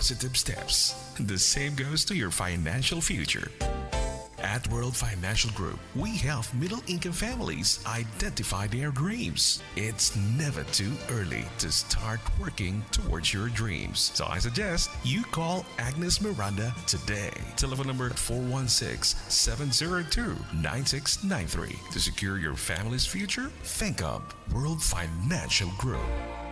positive steps. The same goes to your financial future. At World Financial Group, we help middle-income families identify their dreams. It's never too early to start working towards your dreams. So I suggest you call Agnes Miranda today. Telephone number 416-702-9693. To secure your family's future, think of World Financial Group.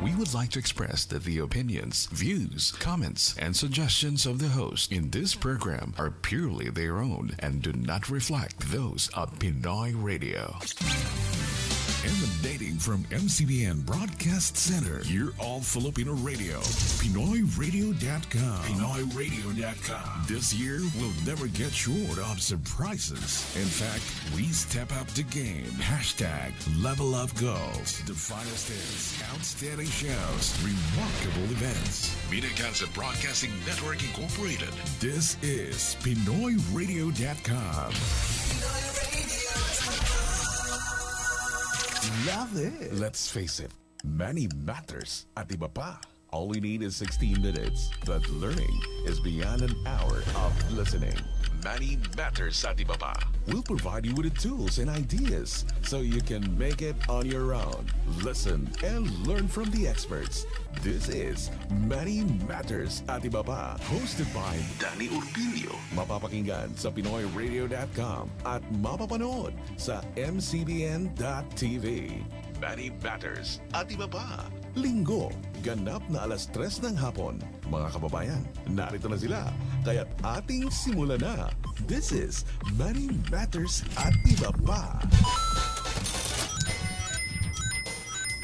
We would like to express that the opinions, views, comments, and suggestions of the host in this program are purely their own and do not reflect those of Pinoy Radio. Emanating from MCBN Broadcast Center, you're all Filipino Radio. PinoyRadio.com. PinoyRadio.com. This year, we'll never get short of surprises. In fact, we step up the game. Hashtag Level Up Goals. The finest hits, outstanding shows, remarkable events. Media Concept Broadcasting Network Incorporated. This is PinoyRadio.com. Love it. Let's face it, money matters at iba pa. All we need is 16 minutes, but learning is beyond an hour of listening. Money matters at iba pa. We'll provide you with the tools and ideas so you can make it on your own. Listen and learn from the experts. This is Money Matters at iba pa, hosted by Danny Urbilio. Mapapakinggan sa PinoyRadio.com at mapapanood sa MCBN.tv. Money Matters at iba pa. Linggo, ganap na alas 3 ng hapon. Mga kababayan, narito na sila. Kaya't ating simulan na. This is Money Matters at iba pa.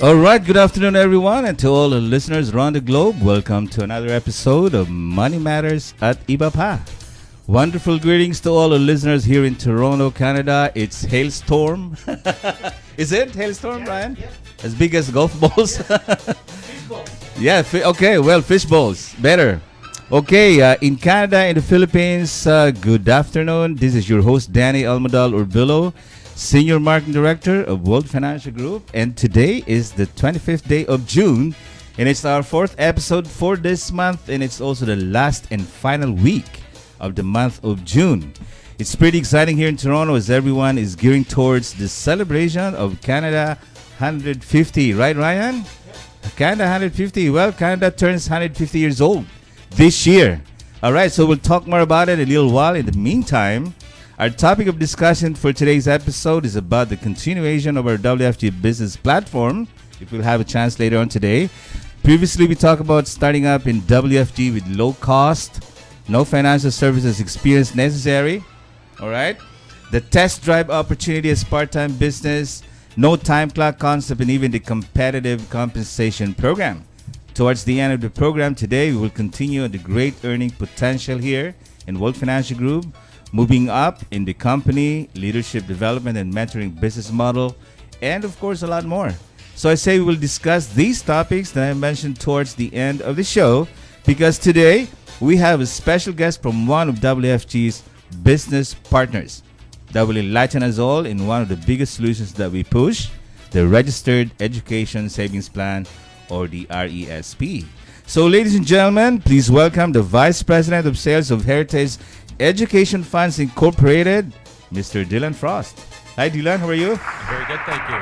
All right, good afternoon, everyone, and to all the listeners around the globe, welcome to another episode of Money Matters at iba pa. Wonderful greetings to all the listeners here in Toronto, Canada. It's hailstorm. Is it hailstorm, Ryan? Yeah. As big as golf balls? Fish balls. Yeah, okay, well, fish balls. Better. Okay, in Canada, in the Philippines, good afternoon. This is your host, Danny Almadal Urbillo, Senior Marketing Director of World Financial Group. And today is the 25th day of June. And it's our 4th episode for this month. And it's also the last and final week of the month of June. It's pretty exciting here in Toronto as everyone is gearing towards the celebration of Canada 150. Right, Ryan? Yep. Canada 150. Well, Canada turns 150 years old this year. All right, so we'll talk more about it in a little while. In the meantime, our topic of discussion for today's episode is about the continuation of our WFG business platform, if we'll have a chance later on today. Previously, we talked about starting up in WFG with low cost, no financial services experience necessary. All right. The test drive opportunity as part-time business, no time clock concept, and even the competitive compensation program. Towards the end of the program today, we will continue on the great earning potential here in World Financial Group, moving up in the company, leadership development and mentoring business model, and of course, a lot more. So I say we will discuss these topics that I mentioned towards the end of the show, because today we have a special guest from one of WFG's business partners that will enlighten us all in one of the biggest solutions that we push, the Registered Education Savings Plan, or the RESP. So, ladies and gentlemen, please welcome the Vice President of Sales of Heritage Education Funds Incorporated, Mr. Dylan Frost. Hi, Dylan. How are you? Very good, thank you.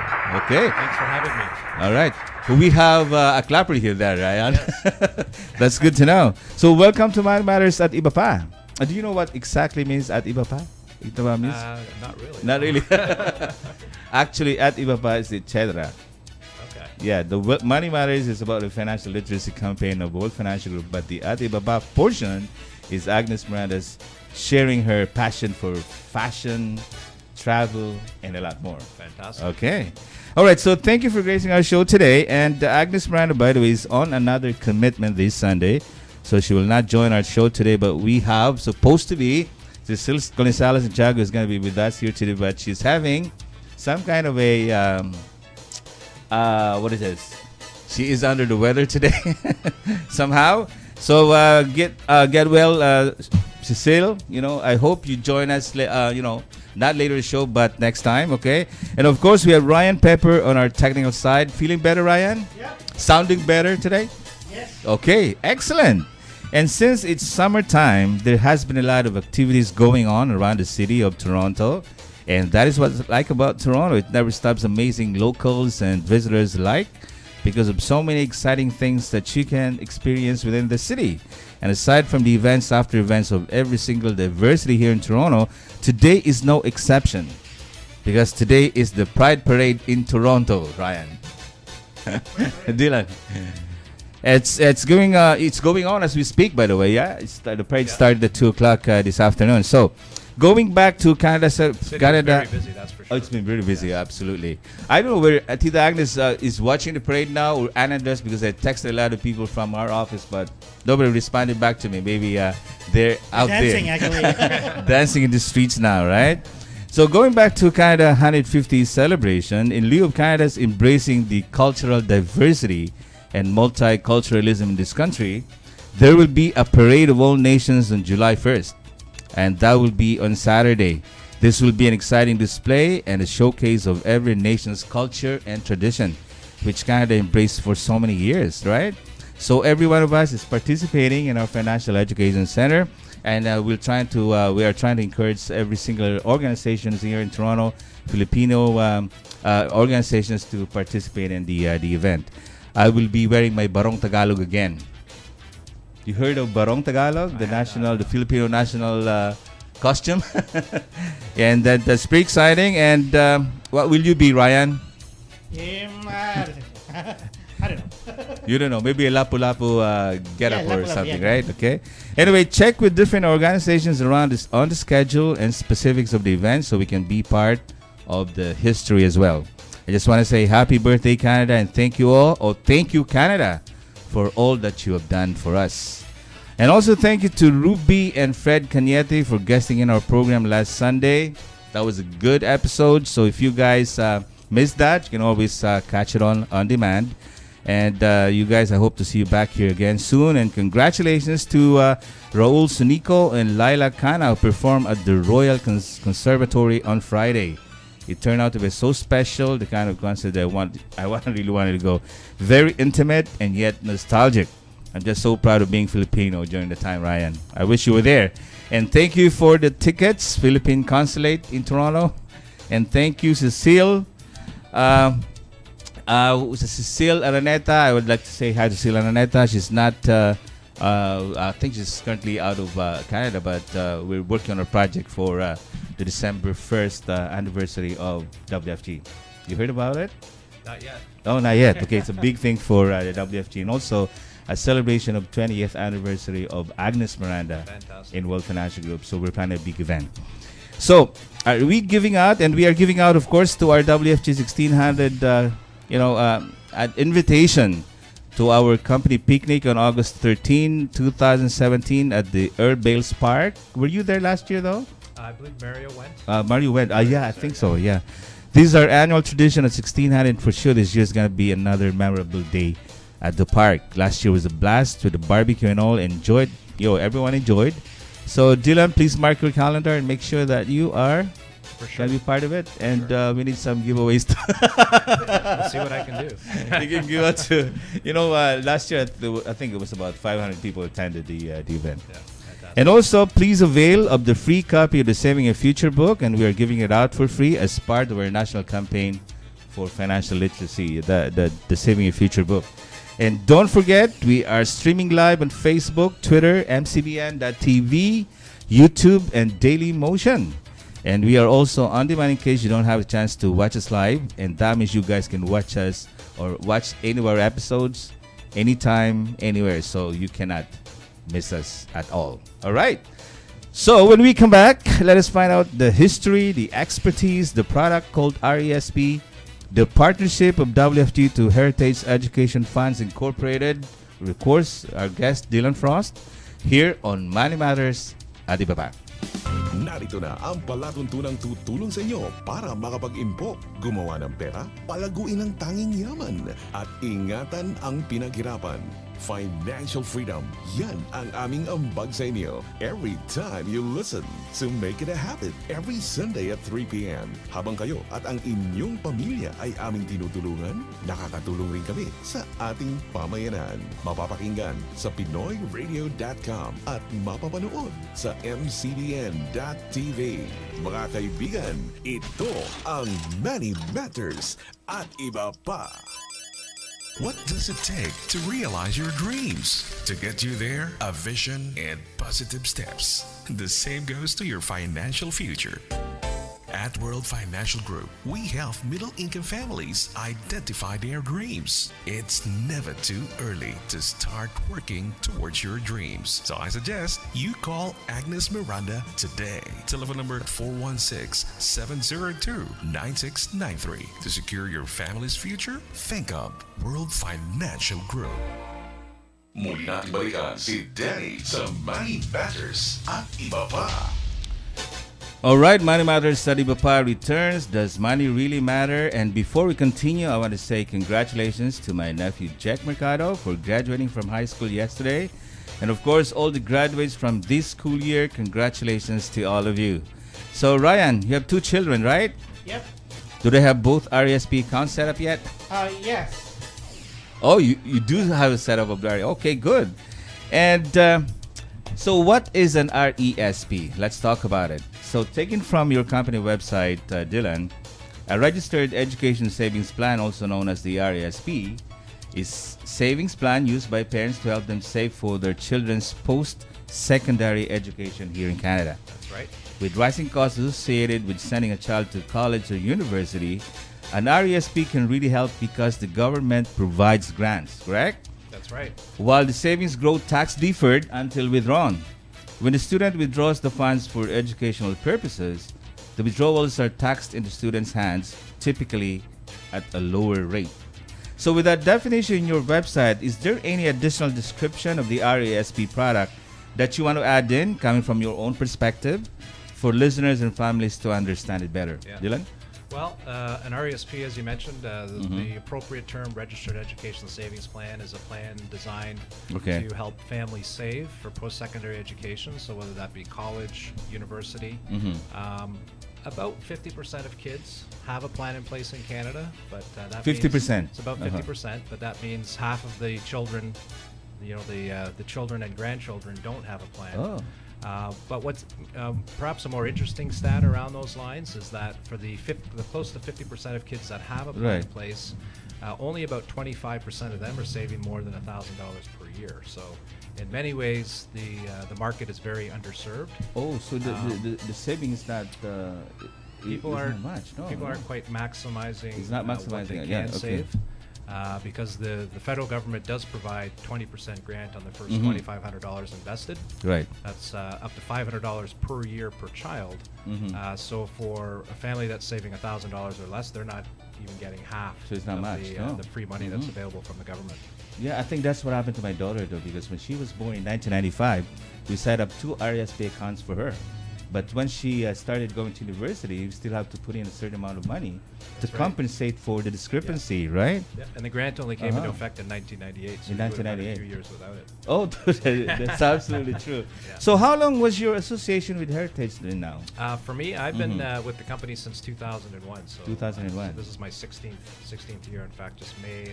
Okay. Thanks for having me. All right. We have a clapper here there, Ryan. Yes. That's good to know. So, welcome to Money Matters at iba pa. Do you know what exactly means at iba pa? Ito ba means? Not really. Not really. Actually, at iba pa is etc. Okay. Yeah, the Money Matters is about the financial literacy campaign of World Financial Group, but the at iba pa portion is Agnes Miranda's sharing her passion for fashion, travel, and a lot more. Fantastic. Okay. All right, so thank you for gracing our show today. And Agnes Miranda, by the way, is on another commitment this Sunday, so she will not join our show today, but we have supposed to be Cecile Gonzalez and Chago is going to be with us here today, but she's having some kind of a, what is this? She is under the weather today somehow. So get well, Cecile. You know, I hope you join us, not later in the show, but next time, okay? And of course, we have Ryan Pepper on our technical side. Feeling better, Ryan? Yeah. Sounding better today? Yes. Okay, excellent. And since it's summertime, there has been a lot of activities going on around the city of Toronto. And that is what's like about Toronto. It never stops amazing locals and visitors alike because of so many exciting things that you can experience within the city. And aside from the events after events of every single diversity here in Toronto, today is no exception. Because today is the Pride Parade in Toronto, Ryan. Dylan. It's going on as we speak, by the way. Yeah, the parade started at 2 o'clock this afternoon. So, going back to Canada, Very busy, that's for sure. Oh, it's been really busy, absolutely. I don't know where Tita Agnes is watching the parade now, or Anna does, because I texted a lot of people from our office, but nobody responded back to me. Maybe they're out dancing, there. actually. Dancing in the streets now, right? So going back to Canada 150th celebration, in lieu of Canada's embracing the cultural diversity and multiculturalism in this country, there will be a parade of all nations on July 1st. And that will be on Saturday. This will be an exciting display and a showcase of every nation's culture and tradition, which Canada embraced for so many years, right? So every one of us is participating in our Financial Education Center, and we are trying to encourage every single organizations here in Toronto, Filipino organizations, to participate in the event. I will be wearing my Barong Tagalog again. You heard of Barong Tagalog, the Filipino national costume, and that's pretty exciting. And what will you be, Ryan? I don't know. You don't know. Maybe a lapu-lapu get-up or lapu-lapu, something, yeah. right? Okay. Anyway, check with different organizations around this on the schedule and specifics of the event so we can be part of the history as well. I just want to say happy birthday, Canada, and thank you all. Oh, thank you, Canada, for all that you have done for us. And also thank you to Ruby and Fred Cañete for guesting in our program last Sunday. That was a good episode. So if you guys missed that, you can always catch it on demand. And you guys, I hope to see you back here again soon. And congratulations to Raul Sunico and Laila Kana, who performed at the Royal Conservatory on Friday. It turned out to be so special, the kind of concert that I really wanted to go. Very intimate and yet nostalgic. I'm just so proud of being Filipino during the time, Ryan. I wish you were there. And thank you for the tickets, Philippine Consulate in Toronto. And thank you, Cecile. Cecile Araneta. I would like to say hi to Cecile Araneta. She's not, I think she's currently out of Canada, but we're working on a project for the December 1st anniversary of WFG. You heard about it? Not yet. Oh, not yet. Okay, it's a big thing for the WFG, and also a celebration of 20th anniversary of Agnes Miranda. Fantastic. In World Financial Group. So we're planning a big event. So are we giving out? And we are giving out, of course, to our WFG 1600, an invitation to our company picnic on August 13, 2017 at the Earl Bales Park. Were you there last year, though? I believe Mario went. Mario went. Yeah, I think so. Yeah. This is our annual tradition at 1600. For sure, this year is going to be another memorable day at the park. Last year was a blast with the barbecue and all. Everyone enjoyed. So, Dylan, please mark your calendar and make sure that you are For sure. going to be part of it. And Sure. we need some giveaways. Let's see what I can do. You can give out to, last year, I think it was about 500 people attended the event. Yeah, fantastic. And also, please avail of the free copy of the Saving Your Future book, and we are giving it out for free as part of our national campaign for financial literacy, the Saving Your Future book. And don't forget, we are streaming live on Facebook, Twitter, mcbn.tv, YouTube, and Daily Motion. And we are also on demand in case you don't have a chance to watch us live. And that means you guys can watch us or watch any of our episodes anytime, anywhere. So you cannot miss us at all. All right. So when we come back, let us find out the history, the expertise, the product called RESP, the partnership of WFG to Heritage Education Funds Incorporated, of course, our guest Dylan Frost, here on Money Matters ATBP. Narito na ang palatuntunang tutulong sa inyo para makapag-impok, gumawa ng pera, palaguin ang tanging yaman, at ingatan ang pinaghirapan. financial freedom. Yan ang aming ambag sa inyo. Every time you listen, so make it a habit every Sunday at 3 p.m. Habang kayo at ang inyong pamilya ay aming tinutulungan, nakakatulong rin kami sa ating pamayanan. Mapapakinggan sa PinoyRadio.com at mapapanood sa MCDN.tv. Mga kaibigan, ito ang Money Matters at iba pa. What does it take to realize your dreams? To get you there, a vision and positive steps. The same goes to your financial future. At World Financial Group, we help middle-income families identify their dreams. It's never too early to start working towards your dreams. So I suggest you call Agnes Miranda today. Telephone number 416-702-9693. To secure your family's future, think of World Financial Group. Muli natin balikan si Danny sa Money Matters at iba pa. All right, Money Matters Study Bapa returns. Does money really matter? And before we continue, I want to say congratulations to my nephew Jack Mercado for graduating from high school yesterday. And of course, all the graduates from this school year, congratulations to all of you. So Ryan, you have 2 children, right? Yep. Do they have both RESP accounts set up yet? Yes. Oh, you do have a setup of the RESP. Okay, good. And so what is an RESP? Let's talk about it. So taken from your company website, Dylan, a registered education savings plan, also known as the RESP, is savings plan used by parents to help them save for their children's post-secondary education here in Canada. That's right. With rising costs associated with sending a child to college or university, an RESP can really help because the government provides grants, correct? That's right. While the savings grow tax deferred until withdrawn. When the student withdraws the funds for educational purposes, the withdrawals are taxed in the student's hands, typically at a lower rate. So with that definition in your website, is there any additional description of the RESP product that you want to add in, coming from your own perspective, for listeners and families to understand it better? Yeah. Dylan? Well, an RESP, as you mentioned, the appropriate term, Registered Educational Savings Plan, is a plan designed Okay. to help families save for post-secondary education. So whether that be college, university, about 50% of kids have a plan in place in Canada, but that 50%? It's about 50%, but that means half of the children, the children and grandchildren don't have a plan. Oh. But what's perhaps a more interesting stat around those lines is that for the close to 50% of kids that have a plan in place, only about 25% of them are saving more than $1,000 per year. So, in many ways, the market is very underserved. Oh, so the saving is not People it's aren't not much. No, people no. aren't quite maximizing. It's not what maximizing they it, yeah, can okay. save. Because the federal government does provide 20% grant on the first $2,500 invested. Right. That's up to $500 per year per child. So for a family that's saving $1,000 or less, they're not even getting half So it's not of much, no. the free money that's available from the government. Yeah, I think that's what happened to my daughter though, because when she was born in 1995, we set up 2 RESP accounts for her. But when she started going to university, you still have to put in a certain amount of money to right. compensate for the discrepancy, right? Yeah, and the grant only came into effect in 1998, so In we would have had a 1998. few years without it. Oh, that's absolutely true. Yeah. So how long was your association with Heritage then now? For me, I've been with the company since 2001. So 2001. So this is my 16th year. In fact, just May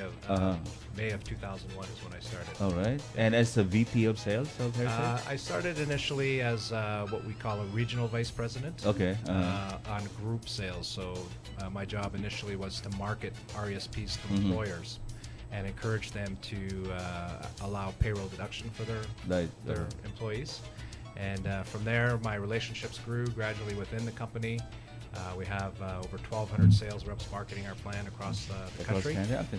of 2001 is when I started. All right. And as a VP of sales of Heritage? I started initially as what we call a regional vice president. Okay. On group sales. So my job initially was to market RESPs to employers and encourage them to allow payroll deduction for their employees. And from there, my relationships grew gradually within the company. We have over 1,200 sales reps marketing our plan across the country.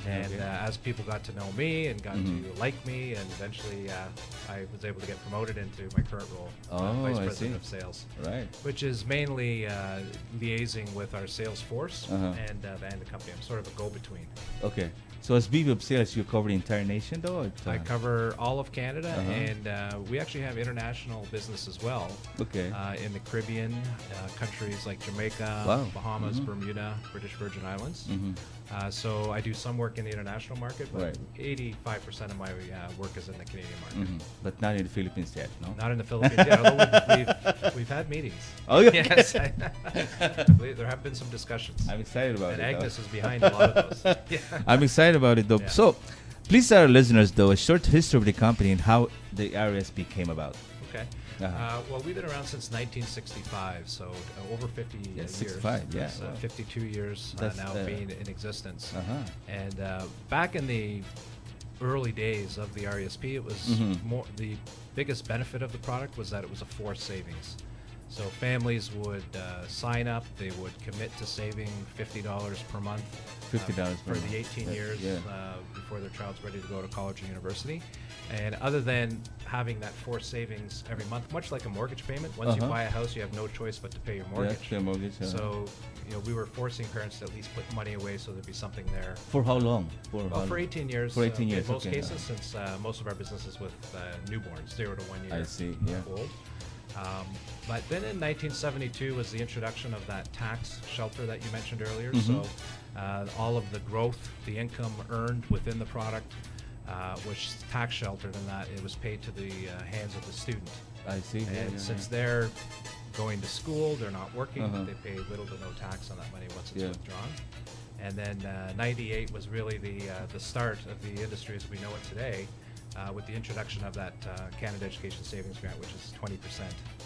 And as people got to know me and got to like me, and eventually I was able to get promoted into my current role, Vice President of Sales. Right. Which is mainly liaising with our sales force and the company. I'm sort of a go-between. Okay. So as VP of Sales, you cover the entire nation, though? I cover all of Canada, and we actually have international business as well. Okay. In the Caribbean, countries like Jamaica, Bahamas, Bermuda, British Virgin Islands. So I do some work in the international market, but 85% of my work is in the Canadian market. But not in the Philippines yet, no? Not in the Philippines yet, although we've had meetings. Oh, yeah. Yes. There have been some discussions. I'm excited about and it. Agnes is behind a lot of those. Yeah. I'm excited about it, though. Yeah. So, please tell our listeners, though, a short history of the company and how the RSP came about. Okay. Well, we've been around since 1965, so over 50 years. 65, yeah. 52 years now being in existence. And back in the early days of the RESP, it was more the biggest benefit of the product was that it was a forced savings. So families would sign up, they would commit to saving $50 per month for the 18 years before their child's ready to go to college or university. And other than having that forced savings every month, much like a mortgage payment, once you buy a house, you have no choice but to pay your mortgage. So, we were forcing parents to at least put money away so there'd be something there. For how long? For 18 years. For 18 years, in most cases, since most of our business is with newborns, 0 to 1 year I see, old. But then in 1972 was the introduction of that tax shelter that you mentioned earlier. So all of the growth, the income earned within the product was tax sheltered, and that it was paid to the hands of the student. I see. And since they're going to school, they're not working, they pay little to no tax on that money once it's withdrawn. And then 98 was really the start of the industry as we know it today. With the introduction of that Canada Education Savings Grant, which is 20%.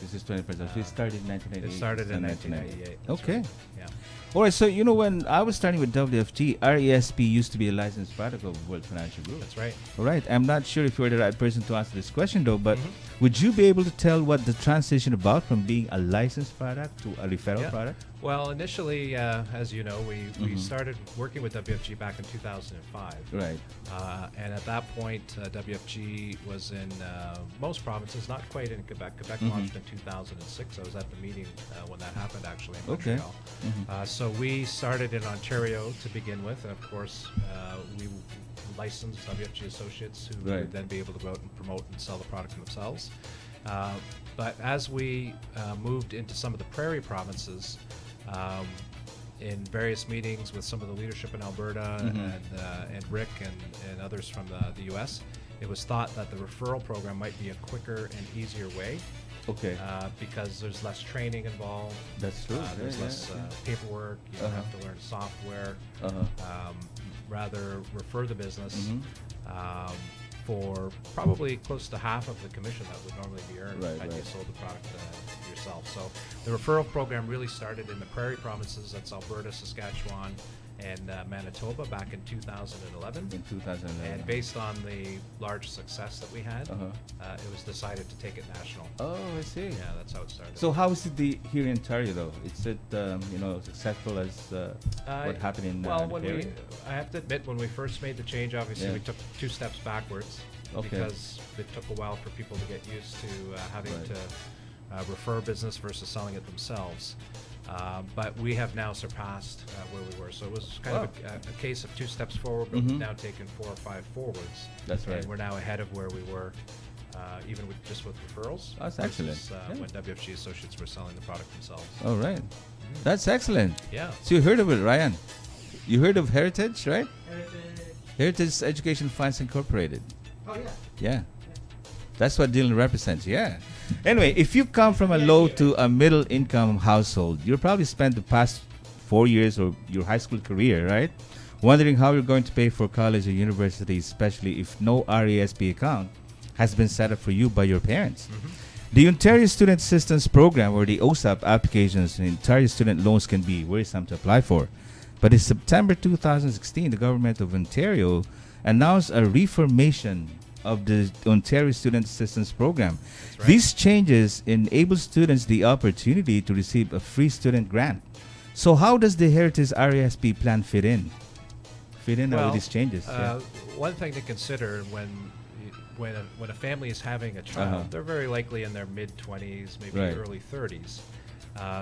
This is 20%. So it started in 1998. It started in 1998. Okay. Right. Yeah. All right. So, when I was starting with WFG, RESP used to be a licensed product of World Financial Group. That's right. All right. I'm not sure if you're the right person to answer this question, though, but would you be able to tell what the transition about from being a licensed product to a referral product? Well, initially, as you know, we started working with WFG back in 2005. Right. And at that point, WFG was in most provinces, not quite in Quebec. Quebec launched in 2006. I was at the meeting when that happened, actually, in Montreal. So we started in Ontario to begin with. And of course, we licensed WFG associates who would then be able to go out and promote and sell the product themselves. But as we moved into some of the prairie provinces, in various meetings with some of the leadership in Alberta and Rick and others from the U.S., it was thought that the referral program might be a quicker and easier way. Okay. Because there's less training involved. That's true. There's less paperwork. You don't have to learn software. Rather refer the business for probably close to half of the commission that would normally be earned had you sold the product yourself. So the referral program really started in the prairie provinces. That's Alberta, Saskatchewan, and Manitoba back in 2011. And based on the large success that we had, it was decided to take it national. Oh, I see. Yeah, that's how it started. So how is it here in Ontario, though? Is it successful as what happened in I have to admit, when we first made the change, obviously we took 2 steps backwards because it took a while for people to get used to having to refer business versus selling it themselves. But we have now surpassed where we were. So it was kind of a case of 2 steps forward, but we've now taken 4 or 5 forwards. That's right. And we're now ahead of where we were, even with referrals. That's excellent. When WFG associates were selling the product themselves. All right. That's excellent. Yeah. So you heard of it, Ryan? You heard of Heritage, right? Heritage Education Funds Incorporated. Oh, yeah. Yeah. That's what Dylan represents, yeah. Anyway, if you come from a low to a middle income household, you'll probably spent the past 4 years of your high school career, right? Wondering how you're going to pay for college or university, especially if no RESP account has been set up for you by your parents. The Ontario Student Assistance Program, or the OSAP applications and Ontario student loans can be worrisome to apply for. But in September 2016, the government of Ontario announced a reformation of the Ontario Student Assistance Program. Right. These changes enable students the opportunity to receive a free student grant. So how does the Heritage RESP plan fit in with these changes? One thing to consider when a family is having a child, they're very likely in their mid-20s, maybe early 30s.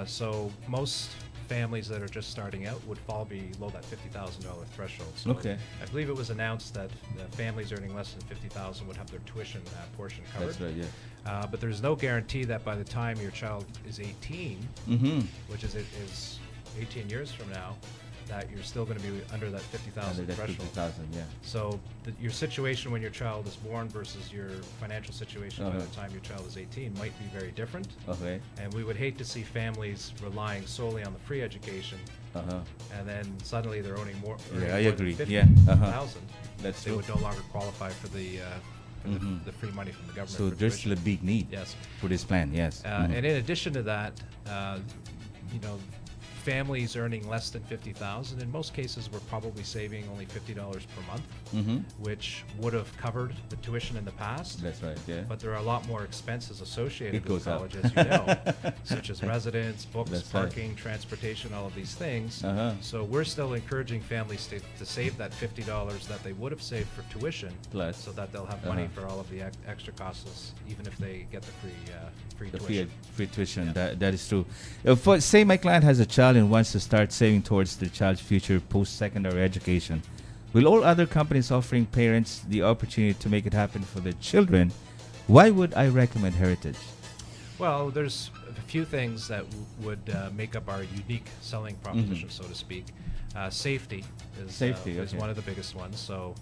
So most families that are just starting out would fall below that $50,000 threshold. So Okay. I believe it was announced that families earning less than $50,000 would have their tuition portion covered. That's right, yeah. But there's no guarantee that by the time your child is 18, which is 18 years from now, that you're still going to be under that 50,000 threshold. 50,000, yeah. So your situation when your child is born versus your financial situation by the time your child is 18 might be very different. Okay. And we would hate to see families relying solely on the free education, and then suddenly they're owning more. Yeah, I agree. Yeah. 50,000. That's they true. would no longer qualify for the free money from the government. So for there's tuition. still a big need for this plan, yes. And in addition to that, you know, families earning less than 50,000, in most cases, we're probably saving only $50 per month, which would have covered the tuition in the past. That's right, yeah. But there are a lot more expenses associated with goes up. college, as you know, such as residence, books, That's parking, right. transportation, all of these things. So we're still encouraging families to save that $50 that they would have saved for tuition, Plus. so that they'll have money for all of the extra costs, even if they get the free tuition. Free tuition, Yeah. that is true. Say my client has a child and wants to start saving towards their child's future post-secondary education. Will all other companies offering parents the opportunity to make it happen for their children? Why would I recommend Heritage? Well, there's a few things that would make up our unique selling proposition, so to speak. Safety is one of the biggest ones. So,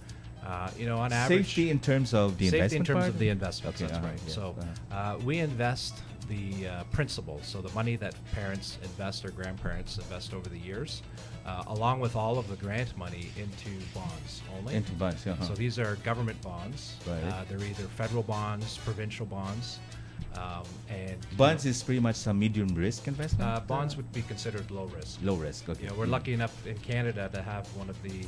you know, on average, Safety in terms of the investment. safety in terms part? of the investments. Okay, That's right. yeah, So we invest the principal, so the money that parents invest or grandparents invest over the years, along with all of the grant money into bonds only. Into bonds, So these are government bonds. Right. They're either federal bonds, provincial bonds, and bonds is pretty much some medium risk investment. bonds would be considered low risk. Low risk. Okay. You know, we're lucky enough in Canada to have one of the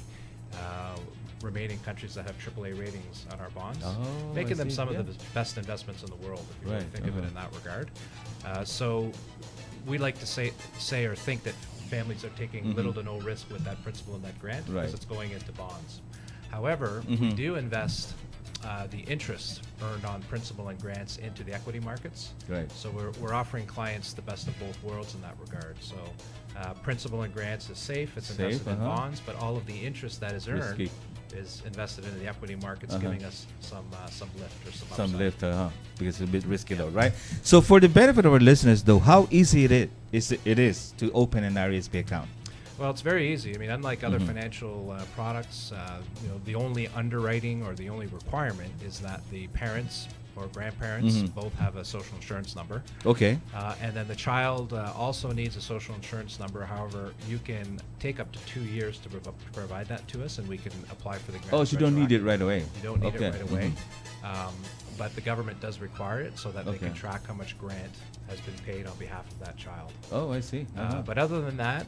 remaining countries that have AAA ratings on our bonds, making them some of the best investments in the world, if you really think of it in that regard. So we like to say or think that families are taking little to no risk with that principal and that grant because it's going into bonds. However, we do invest the interest earned on principal and grants into the equity markets. Right. So we're offering clients the best of both worlds in that regard. So principal and grants is safe, it's invested in bonds, but all of the interest that is earned is invested into the equity markets, giving us some lift or some upside. Lift, because it's a bit risky though, right? So for the benefit of our listeners though, how easy it is to open an RESP account? Well, it's very easy. I mean, unlike other financial products, you know, the only underwriting or the only requirement is that the parents or grandparents both have a social insurance number. Okay. And then the child also needs a social insurance number. However, you can take up to 2 years to provide that to us, and we can apply for the grant. Oh, so you don't need it right away. You don't need it right away. But the government does require it so that they can track how much grant has been paid on behalf of that child. Oh, I see. But other than that,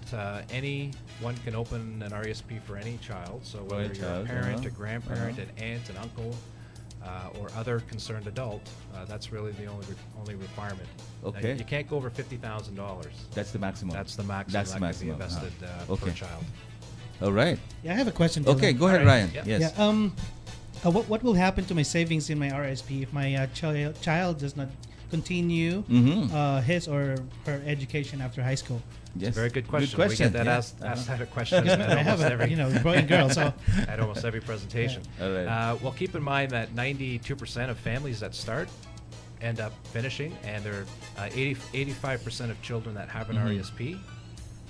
anyone can open an RESP for any child. So whether you're a parent, a grandparent, an aunt, an uncle, or other concerned adult, that's really the only requirement. Okay. You can't go over $50,000. That's the maximum. That's the maximum that can be invested per child. All right. Yeah, I have a question. Okay, Dylan. go ahead, Ryan. Yep. Yes. Yeah. What will happen to my savings in my RSP if my child does not continue his or her education after high school? Yes. Very good question. Good question. We get that asked that question at I have almost a growing girl, so at almost every presentation. All right. Well, keep in mind that 92% of families that start end up finishing, and there are 85% of children that have an RESP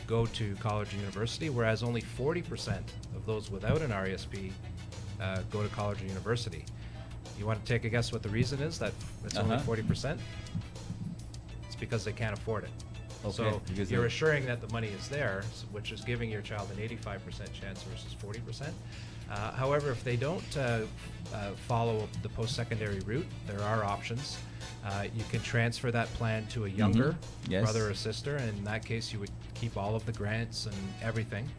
go to college or university, whereas only 40% of those without an RESP go to college or university. You want to take a guess what the reason is that it's only 40%? It's because they can't afford it. So you're assuring that the money is there, which is giving your child an 85% chance versus 40%. However, if they don't follow the post-secondary route, there are options. You can transfer that plan to a younger brother or sister, and in that case you would keep all of the grants and everything.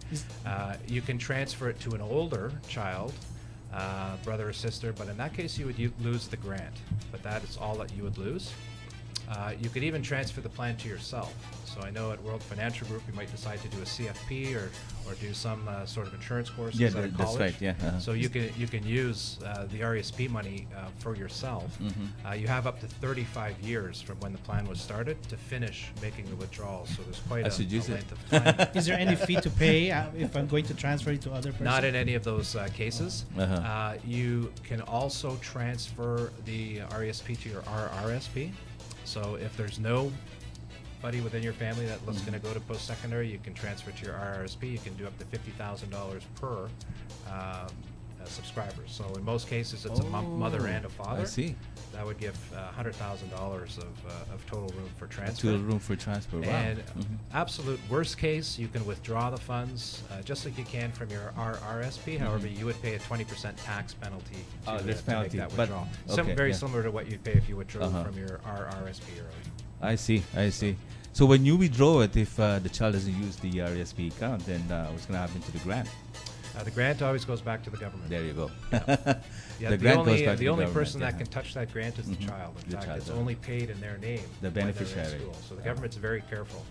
You can transfer it to an older child, brother or sister, but in that case you would lose the grant, but that is all that you would lose. You could even transfer the plan to yourself. So I know at World Financial Group you might decide to do a CFP or do some sort of insurance courses at a college. That's right. Yeah. So you can use the RESP money for yourself. You have up to 35 years from when the plan was started to finish making the withdrawal. So there's quite a length of time. Is there any fee to pay if I'm going to transfer it to other person? Not in any of those cases. You can also transfer the RESP to your RRSP. So if there's nobody within your family that's going to go to post-secondary, you can transfer to your RRSP. You can do up to $50,000 per subscriber. So in most cases, it's a mother and a father. I see. That would give $100,000 of total room for transfer. Total room for transfer. Wow. And absolute worst case, you can withdraw the funds just like you can from your RRSP. However, you would pay a 20% tax penalty to make that withdrawal. Very similar to what you'd pay if you withdrew from your RRSP early. I see. So when you withdraw it, if the child doesn't use the RSP account, then what's going to happen to the grant? The grant always goes back to the government. There you go. The only person that can touch that grant is the child. In fact, it's only paid in their name. The beneficiary. In school. So the government's very careful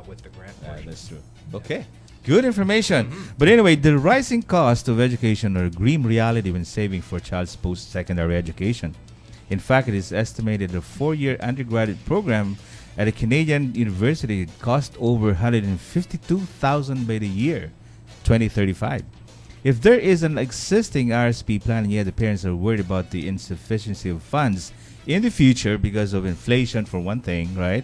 with the grant portion. That's true. Okay. Good information. But anyway, the rising cost of education are a grim reality when saving for a child's post-secondary education. In fact, it is estimated a 4-year undergraduate program at a Canadian university cost over $152,000 by the year 2035. If there is an existing RSP plan and yet the parents are worried about the insufficiency of funds in the future because of inflation, for one thing, right?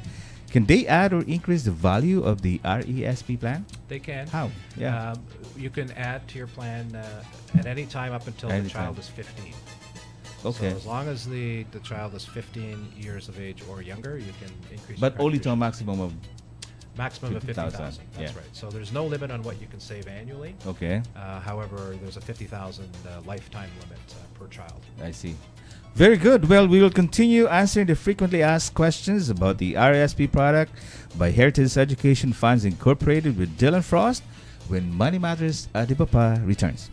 Can they add or increase the value of the RESP plan? They can. How? Yeah. You can add to your plan at any time up until the child is 15. Okay. So as long as the child is 15 years of age or younger, you can increase. But only to a maximum of. Maximum of 50,000. That's yeah. right. So there's no limit on what you can save annually. Okay. However, there's a 50,000 lifetime limit per child. I see. Very good. Well, we will continue answering the frequently asked questions about the RSP product by Heritage Education Funds Incorporated with Dylan Frost when Money Matters ATBP returns.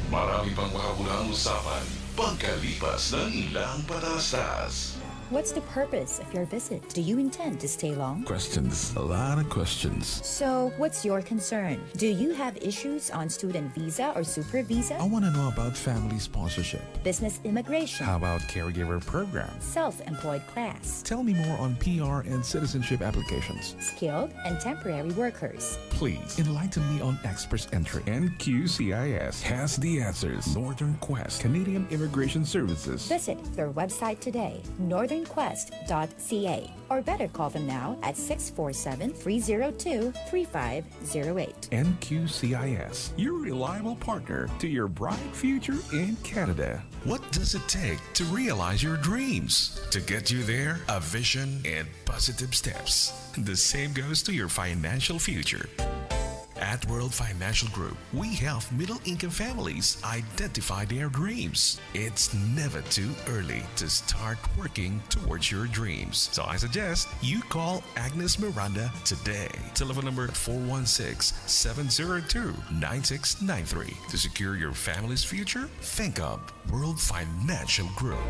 Marami pang makabulang usapan pagkalipas ng ilang patastas. What's the purpose of your visit? Do you intend to stay long? Questions. A lot of questions. So, what's your concern? Do you have issues on student visa or super visa? I want to know about family sponsorship. Business immigration? How about caregiver program? Self-employed class? Tell me more on PR and citizenship applications. Skilled and temporary workers? Please enlighten me on express entry. NQCIS has the answers. Northern Quest, Canadian Immigration Services. Visit their website today, northernquest.ca, or better call them now at 647-302-3508. NQCIS, your reliable partner to your bright future in Canada. What does it take to realize your dreams? To get you there, a vision and positive steps. The same goes to your financial future. At World Financial Group, we help middle-income families identify their dreams. It's never too early to start working towards your dreams. So I suggest you call Agnes Miranda today. Telephone number 416-702-9693. To secure your family's future, think of World Financial Group.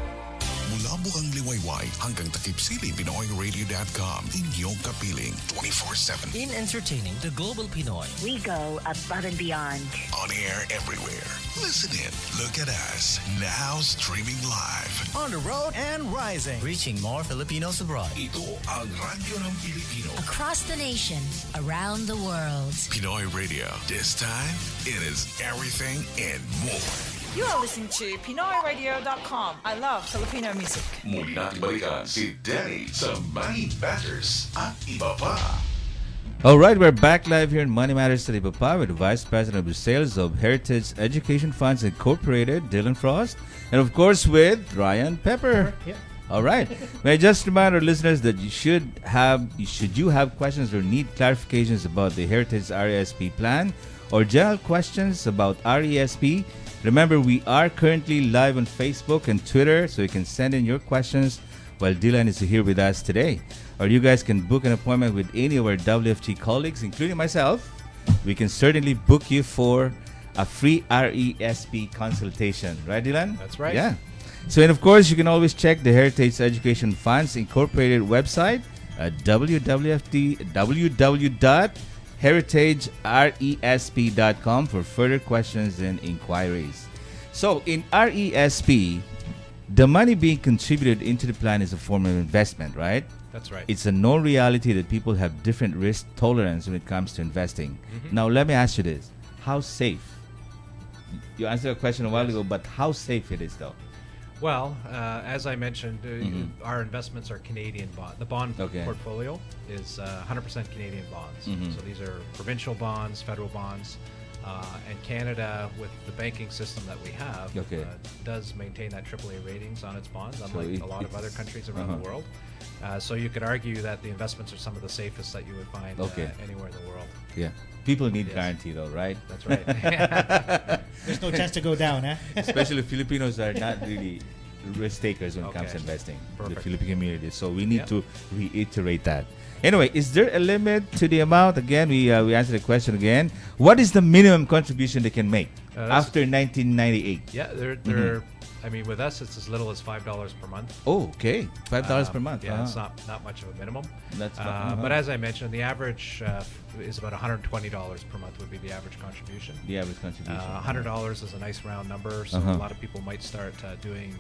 Mula Bukang Liwayway hanggang Takip Siling, PinoyRadio.com. Inyong kapiling 24/7. In entertaining the global Pinoy. We go above and beyond. On air everywhere. Listen in. Look at us. Now streaming live. On the road and rising. Reaching more Filipinos abroad. Ito ang Radyo ng Pilipino. Across the nation, around the world. Pinoy Radio. This time, it is everything and more. You are listening to PinoyRadio.com. I love Filipino music. Muli natin balikan si Danny sa Money Matters at iba pa. All right, we're back live here in Money Matters at iba pa with the Vice President of Sales of Heritage Education Funds Incorporated, Dylan Frost, and of course with Ryan Pepper. Yep. All right. May I just remind our listeners that should you have questions or need clarifications about the Heritage RESP plan or general questions about RESP, remember, we are currently live on Facebook and Twitter, so you can send in your questions while Dylan is here with us today. Or you guys can book an appointment with any of our WFG colleagues, including myself. We can certainly book you for a free RESP consultation. Right, Dylan? That's right. Yeah. So, and of course, you can always check the Heritage Education Funds Incorporated website at www.heritageresp.com for further questions and inquiries. So, in RESP, the money being contributed into the plan is a form of investment, right? That's right. It's a known reality that people have different risk tolerance when it comes to investing. Now, let me ask you this. How safe? You answered a question a while ago, but how safe it is, though? Well, as I mentioned, our investments are Canadian bond. The bond portfolio is 100% Canadian bonds. So these are provincial bonds, federal bonds. And Canada, with the banking system that we have, does maintain that AAA ratings on its bonds, unlike a lot of other countries around the world. So you could argue that the investments are some of the safest that you would find anywhere in the world. Yeah. People need guarantee, though, right? That's right. There's no chance to go down, eh? Especially Filipinos are not really risk takers when it comes to investing. The Philippine community. So we need to reiterate that. Anyway, is there a limit to the amount? Again, we answered the question again. What is the minimum contribution they can make after 1998? Yeah, I mean, with us, it's as little as $5 per month. Oh, okay, $5 per month. Yeah, it's not much of a minimum. That's but as I mentioned, the average is about $120 per month would be the average contribution. The average contribution. $100 is a nice round number, so a lot of people might start doing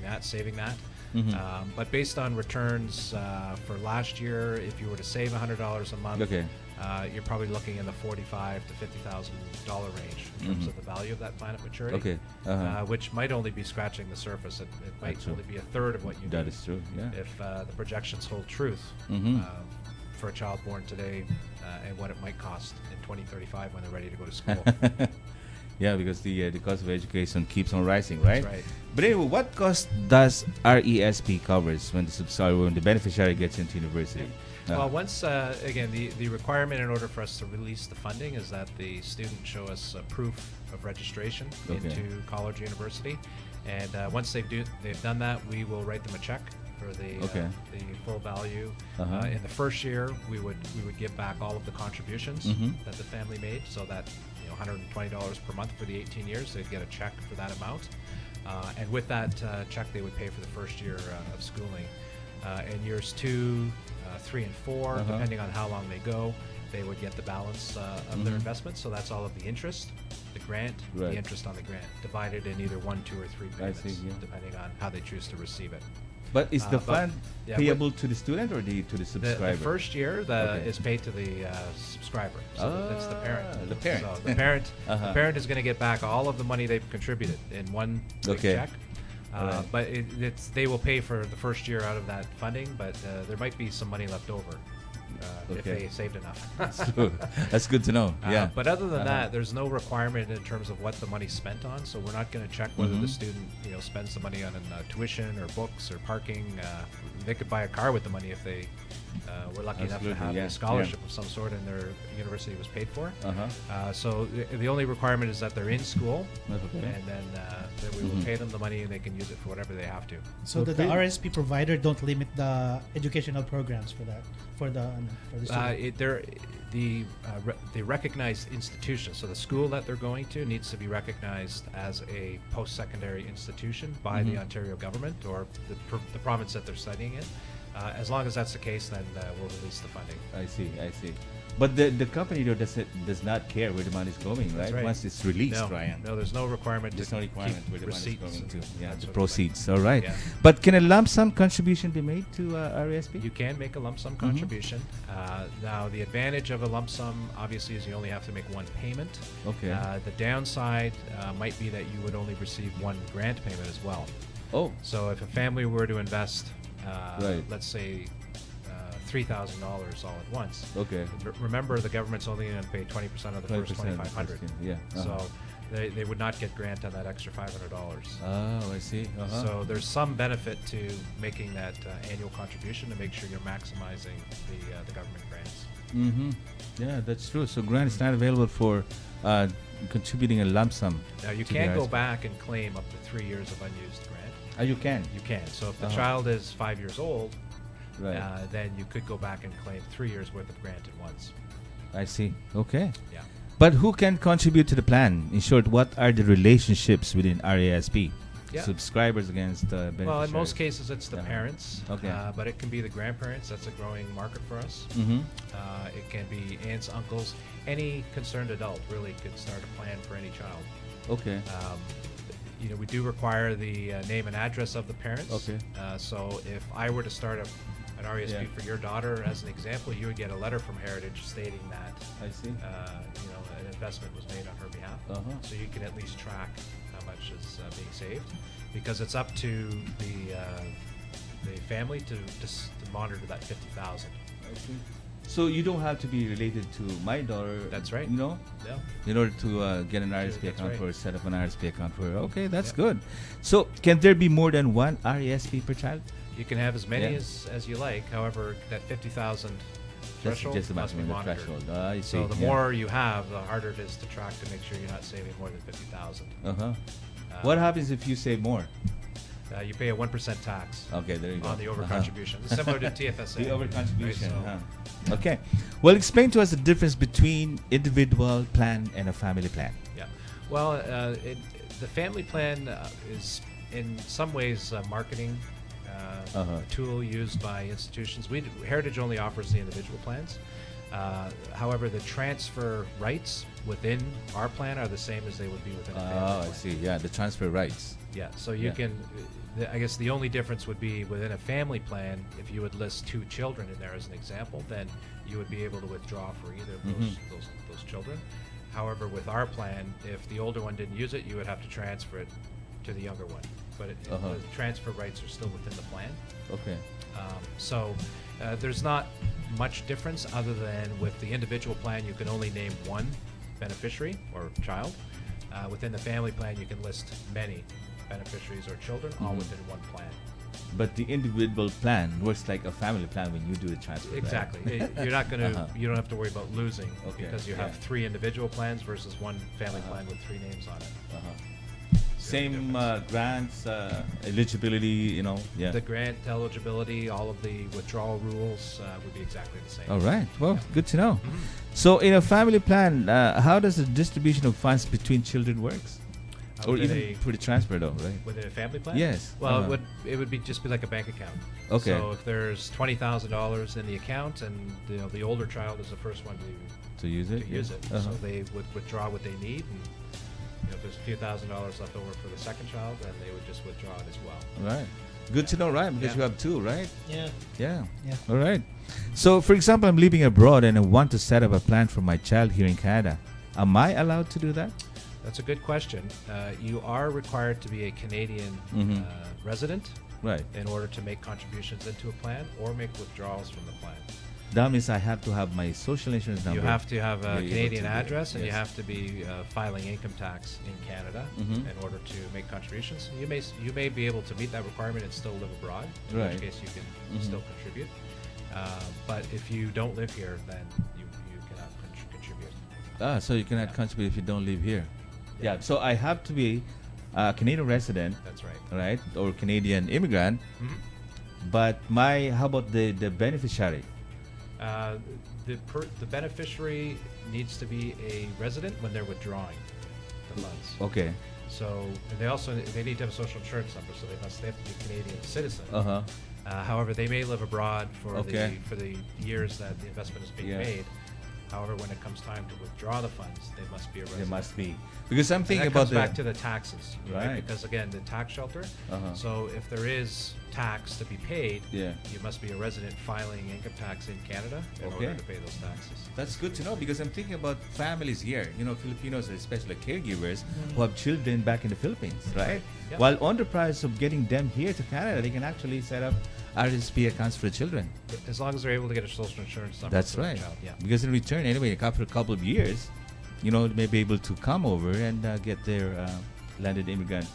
that, saving that. But based on returns for last year, if you were to save $100 a month, you're probably looking in the $45,000 to $50,000 range in terms of the value of that plan at maturity, which might only be scratching the surface. It might only be a third of what you need. That is true, yeah. If the projections hold truth for a child born today and what it might cost in 2035 when they're ready to go to school. Yeah, because the cost of education keeps on rising, right? That's right. But anyway, what cost does RESP covers when the beneficiary gets into university? Well, once again, the requirement in order for us to release the funding is that the student show us proof of registration into college or university, and once they've done that, we will write them a check for the full value. In the first year, we would give back all of the contributions that the family made, so that $120 per month for the 18 years, they'd get a check for that amount, and with that check, they would pay for the first year of schooling. In years 2, 3, and 4, depending on how long they go, they would get the balance of their investment. So that's all of the interest, the grant, the interest on the grant, divided in either 1, 2, or 3 payments, depending on how they choose to receive it. But is the fund payable to the student or to the subscriber? The first year is paid to the subscriber. So that's the parent. The parent. So the parent, the parent is going to get back all of the money they've contributed in one big check. But they will pay for the first year out of that funding, but there might be some money left over if they saved enough. That's good to know. Yeah. But other than that, there's no requirement in terms of what the money's spent on. So we're not going to check whether the student spends the money on tuition or books or parking. They could buy a car with the money if they were lucky enough to have a scholarship of some sort and their university was paid for. So the only requirement is that they're in school, and then we will pay them the money and they can use it for whatever they have to. So the RSP provider don't limit the educational programs for that for the student? The recognized institution. So the school that they're going to needs to be recognized as a post-secondary institution by the Ontario government or the province that they're studying in. As long as that's the case, then we'll release the funding. I see. But the company though does not care where the money is going, right? Once it's released, Ryan. No, there's no requirement. There's no requirement where the money is going to. Yeah, the of proceeds. All right. Yeah. But can a lump sum contribution be made to RESP? You can make a lump sum contribution. Now, the advantage of a lump sum, obviously, is you only have to make one payment. Okay. The downside might be that you would only receive one grant payment as well. Oh. So if a family were to invest, let's say, $3,000 all at once. Okay. Remember, the government's only going to pay 20% of the first $2,500. Yeah. So they would not get grant on that extra $500. Oh, I see. So there's some benefit to making that annual contribution to make sure you're maximizing the government grants. Yeah, that's true. So grant is not available for contributing a lump sum. Now you can go back and claim up to 3 years of unused grant. You can. You can. So if the child is 5 years old, then you could go back and claim 3 years worth of grant at once. I see. Okay. Yeah. But who can contribute to the plan? In short, what are the relationships within RESP? subscribers against beneficiaries? Well, in most cases, it's the parents. Okay. But it can be the grandparents. That's a growing market for us. It can be aunts, uncles. Any concerned adult really could start a plan for any child. Okay. We do require the name and address of the parents. Okay. So if I were to start an RESP for your daughter, as an example, you would get a letter from Heritage stating that I see. an investment was made on her behalf. So you can at least track how much is being saved, because it's up to the family to monitor that 50,000. I see. So you don't have to be related to my daughter. That's right. No. In order to get an RSP account for her, set up an RSP account for her. Okay, that's good. So can there be more than one RESP per child? You can have as many as you like. However, that 50,000 threshold must be monitored. I see. So the more you have, the harder it is to track to make sure you're not saving more than 50,000. What happens if you save more? You pay a 1% tax. Okay, there you go. On the over-contribution. It's similar to TFSA. The over-contribution. Okay. Well, explain to us the difference between individual plan and a family plan. Yeah. Well, the family plan is in some ways a marketing tool used by institutions. Heritage only offers the individual plans. However, the transfer rights within our plan are the same as they would be within a family plan. I see. Yeah, the transfer rights. Yeah, so you can, I guess the only difference would be within a family plan, if you would list 2 children in there as an example, then you would be able to withdraw for either of those children. However, with our plan, if the older one didn't use it, you would have to transfer it to the younger one. But the transfer rights are still within the plan. Okay. So there's not much difference other than with the individual plan, you can only name one beneficiary or child. Within the family plan, you can list many beneficiaries or children all within one plan. But the individual plan works like a family plan when you do the transfer. Exactly. You're not going to. You don't have to worry about losing because you have 3 individual plans versus one family plan with 3 names on it. Same grants, eligibility, The grant eligibility, all of the withdrawal rules would be exactly the same. All right. Well, good to know. So in a family plan, how does the distribution of funds between children works? Or even for the transfer, though, right? Within a family plan? Yes. Well, it would be just be like a bank account. Okay. So if there's $20,000 in the account, and the older child is the first one to use it, so they would withdraw what they need, and if there's a few $1,000s left over for the second child, then they would just withdraw it as well. Right. Good to know, right? Because you have 2, right? Yeah. All right. So, for example, I'm living abroad and I want to set up a plan for my child here in Canada. Am I allowed to do that? That's a good question. You are required to be a Canadian resident, right, in order to make contributions into a plan or make withdrawals from the plan. That means I have to have my social insurance number. You have to have a Canadian address, and you have to be filing income tax in Canada in order to make contributions. You may be able to meet that requirement and still live abroad, in which case you can still contribute. But if you don't live here, then you cannot contribute. So you cannot contribute if you don't live here. Yeah. So I have to be a Canadian resident. That's right. Right, or Canadian immigrant. But how about the beneficiary? The beneficiary needs to be a resident when they're withdrawing the funds. Okay. So they need to have a social insurance number, so they have to be a Canadian citizen. However, they may live abroad for the years that the investment is being made. However, when it comes time to withdraw the funds, they must be a resident. They must be. Because I'm thinking about that comes back to the taxes, right? Because again, the tax shelter. So if there is tax to be paid, you must be a resident filing income tax in Canada in order to pay those taxes. That's good to know, because I'm thinking about families here. Filipinos, especially caregivers, who have children back in the Philippines, right? Yep. While on the price of getting them here to Canada, they can actually set up RSP accounts for the children. As long as they're able to get a social insurance number. That's right. Because in return, anyway, after a couple of years, they may be able to come over and get their landed immigrant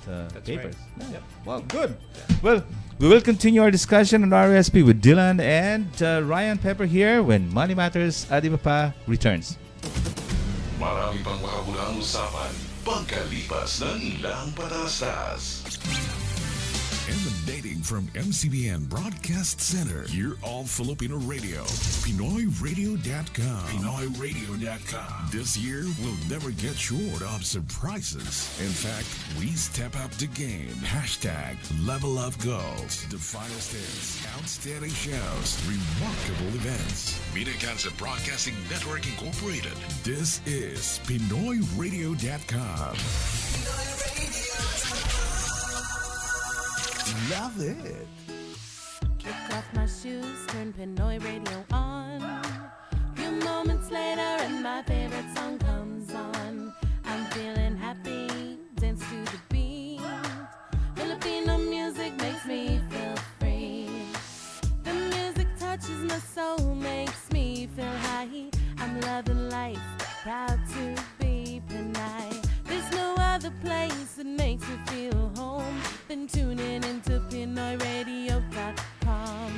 papers. Right. Yep. Well, good. Well, we will continue our discussion on RSP with Dylan and Ryan Pepper here when Money Matters ATBP returns. Marami pang makabulang usapan pagkalipas ng ilang patasas. In the Originating from MCBN Broadcast Center, you're all Filipino radio. PinoyRadio.com. PinoyRadio.com. This year, we'll never get short of surprises. In fact, we step up the game. Hashtag Level Up Goals. The finest hits, outstanding shows, remarkable events. Mina Cancer Broadcasting Network Incorporated. This is PinoyRadio.com. Love it. Kick off my shoes, turn Pinoy Radio on. Few moments later and my favorite song comes on. I'm feeling happy, dance to the beat. Filipino music makes me feel free. The music touches my soul, makes me feel high. I'm loving life, proud to be Pinay. There's no other place that makes me feel home than tuning into PinoyRadio.com.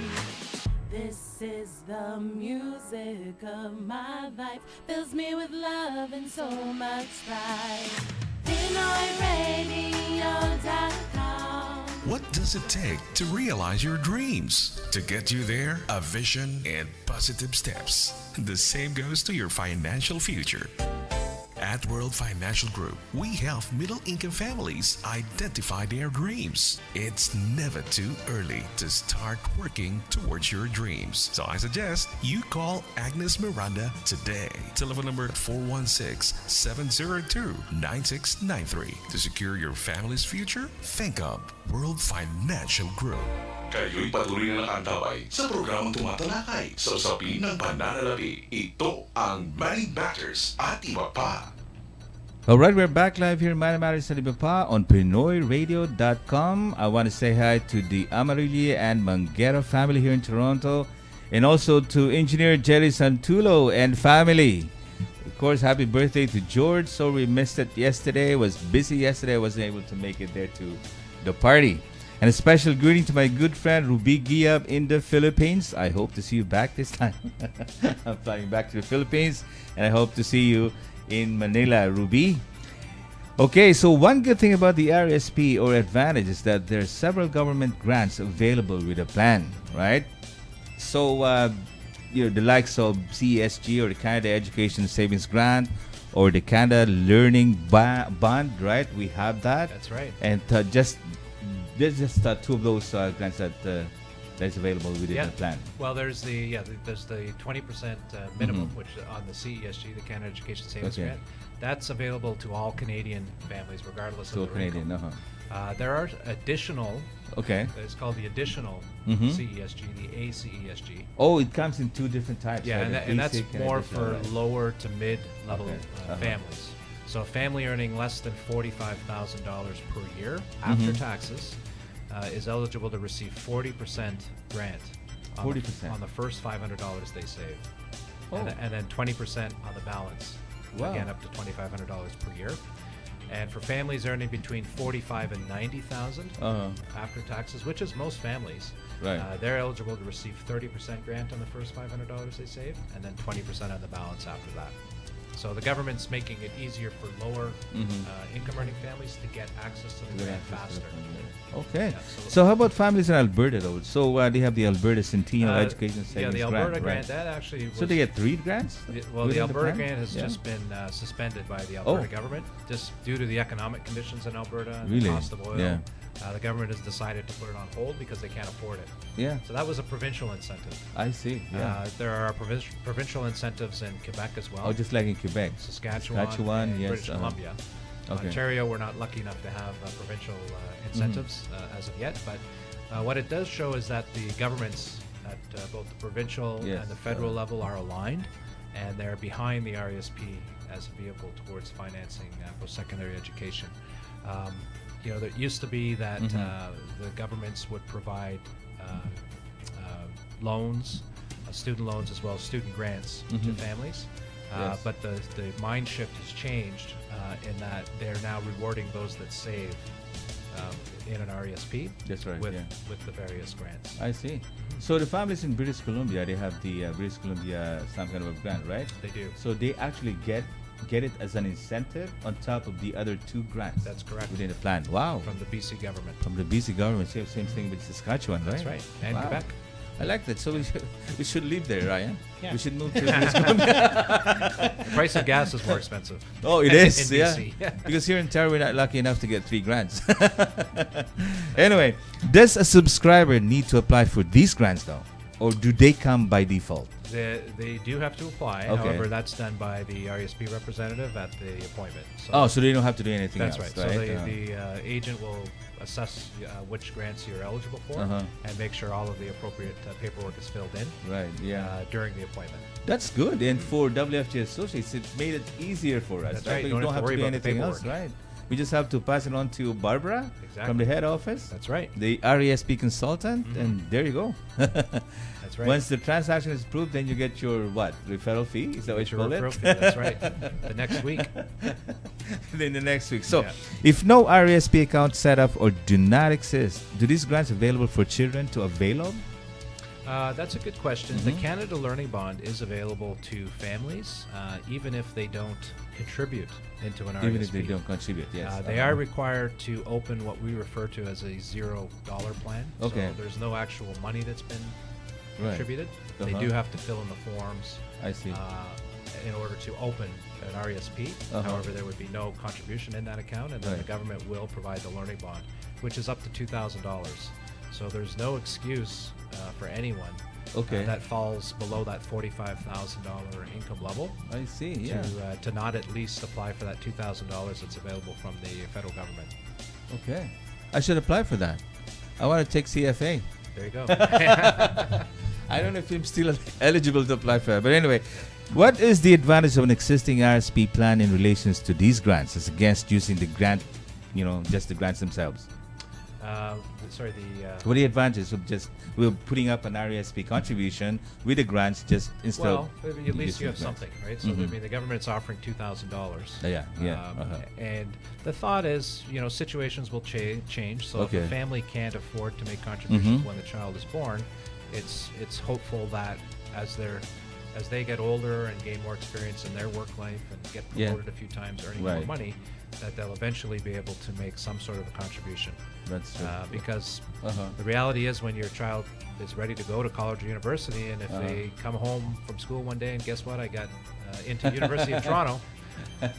This is the music of my life, fills me with love and so much pride. PinoyRadio.com. What does it take to realize your dreams? To get you there, a vision and positive steps. The same goes to your financial future. At World Financial Group, we help middle-income families identify their dreams. It's never too early to start working towards your dreams. So I suggest you call Agnes Miranda today. Telephone number 416-702-9693. To secure your family's future, think of World Financial Group. Kayo'y patuloy na nakaantabay sa programang tumatalakay sa usapin ng pananalapi. Ito ang Money Matters at iba pa. Alright, we're back live here in Money Matters at iba pa on PinoyRadio.com. I want to say hi to the Amarillo and Manguera family here in Toronto, and also to Engineer Jerry Santulo and family. Of course, happy birthday to George. So we missed it yesterday. Was busy yesterday. I wasn't able to make it there to the party. And a special greeting to my good friend Ruby Giab in the Philippines. I hope to see you back this time. I'm flying back to the Philippines, and I hope to see you in Manila, Ruby. Okay, so one good thing about the RSP or advantage is that there are several government grants available with a plan, right? So, the likes of CESG or the Canada Education Savings Grant or the Canada Learning Bond, right? We have that. That's right. And there's just two of those grants that's available within the plan. Well, there's the 20% minimum, which on the CESG, the Canada Education Savings Grant, that's available to all Canadian families, regardless of their income. There are additional. Okay. It's called the additional CESG, the ACESG. Oh, it comes in two different types. Yeah, right? and that's more for lower to mid-level families. So a family earning less than $45,000 per year after taxes is eligible to receive 40% grant on the first $500 they save, and then 20% on the balance. Wow. Again, up to $2,500 per year. And for families earning between $45,000 and $90,000 after taxes, which is most families, they're eligible to receive 30% grant on the first $500 they save, and then 20% on the balance after that. So the government's making it easier for lower income earning families to get access to the grant faster. Okay. So how about families in Alberta though? So they have the Alberta Centennial Education Savings Grant. Yeah, the Alberta grant, that actually was, so they get 3 grants? Well, the Alberta grant has just been suspended by the Alberta government, just due to the economic conditions in Alberta and the cost of oil. Yeah. The government has decided to put it on hold because they can't afford it. Yeah. So that was a provincial incentive. I see. Yeah. There are provincial incentives in Quebec as well. Oh, just like in Quebec. Saskatchewan and British Columbia. Okay. Ontario, we're not lucky enough to have provincial incentives as of yet, but what it does show is that the governments at both the provincial and the federal level are aligned, and they're behind the RESP as a vehicle towards financing post-secondary education. There used to be that the governments would provide loans, student loans as well as student grants to families. But the mind shift has changed in that they're now rewarding those that save in an RESP. That's right, with the various grants. I see. So the families in British Columbia, they have the British Columbia some kind of a grant, right? They do. So they actually get get it as an incentive on top of the other 2 grants. That's correct. Within the plan. Wow. From the BC government. From the BC government. Same thing with Saskatchewan, right? That's right. And wow. Quebec. I like that. So we should live there, Ryan. Yeah. We should move to British Columbia. The price of gas is more expensive. Oh, it is. in Yeah. BC. Because here in Ontario, we're not lucky enough to get 3 grants. Anyway, does a subscriber need to apply for these grants though, or do they come by default? They do have to apply. Okay. However, that's done by the RESP representative at the appointment. So they don't have to do anything that's else. That's right. So the agent will assess which grants you're eligible for and make sure all of the appropriate paperwork is filled in. Right. Yeah. During the appointment. That's good. And for WFG Associates, it made it easier for us. That's right. You don't have to do anything else, right? We just have to pass it on to Barbara from the head office. That's right. The RESP consultant, and there you go. That's right. Once the transaction is approved, then you get your referral fee? Is that what you call it? That's right. The next week. Then the next week. So, if no RESP account set up or do not exist, do these grants available for children to avail of? That's a good question. The Canada Learning Bond is available to families, even if they don't contribute into an RESP. Even if they don't contribute, yes. They are required to open what we refer to as a $0 plan. Okay. So there's no actual money that's been contributed. They do have to fill in the forms. I see. In order to open an RESP. However, there would be no contribution in that account, and then the government will provide the learning bond, which is up to $2,000. So there's no excuse for anyone that falls below that $45,000 income level. I see. Yeah. To not at least apply for that $2,000 that's available from the federal government. Okay. I should apply for that. I want to take CFA. There you go. I don't know if I'm still eligible to apply for that. But anyway, what is the advantage of an existing RSP plan in relations to these grants as against using the grant, just the grants themselves? What are the advantages of just we're putting up an RESP contribution with the grants just instead? Well, at least you have something, right? So I mean, the government's offering $2,000. And the thought is, situations will change. So if a family can't afford to make contributions when the child is born, it's hopeful that as they get older and gain more experience in their work life and get promoted a few times, earning more money, that they'll eventually be able to make some sort of a contribution. That's true. Because the reality is when your child is ready to go to college or university, and if they come home from school one day and guess what, I got into University of Toronto,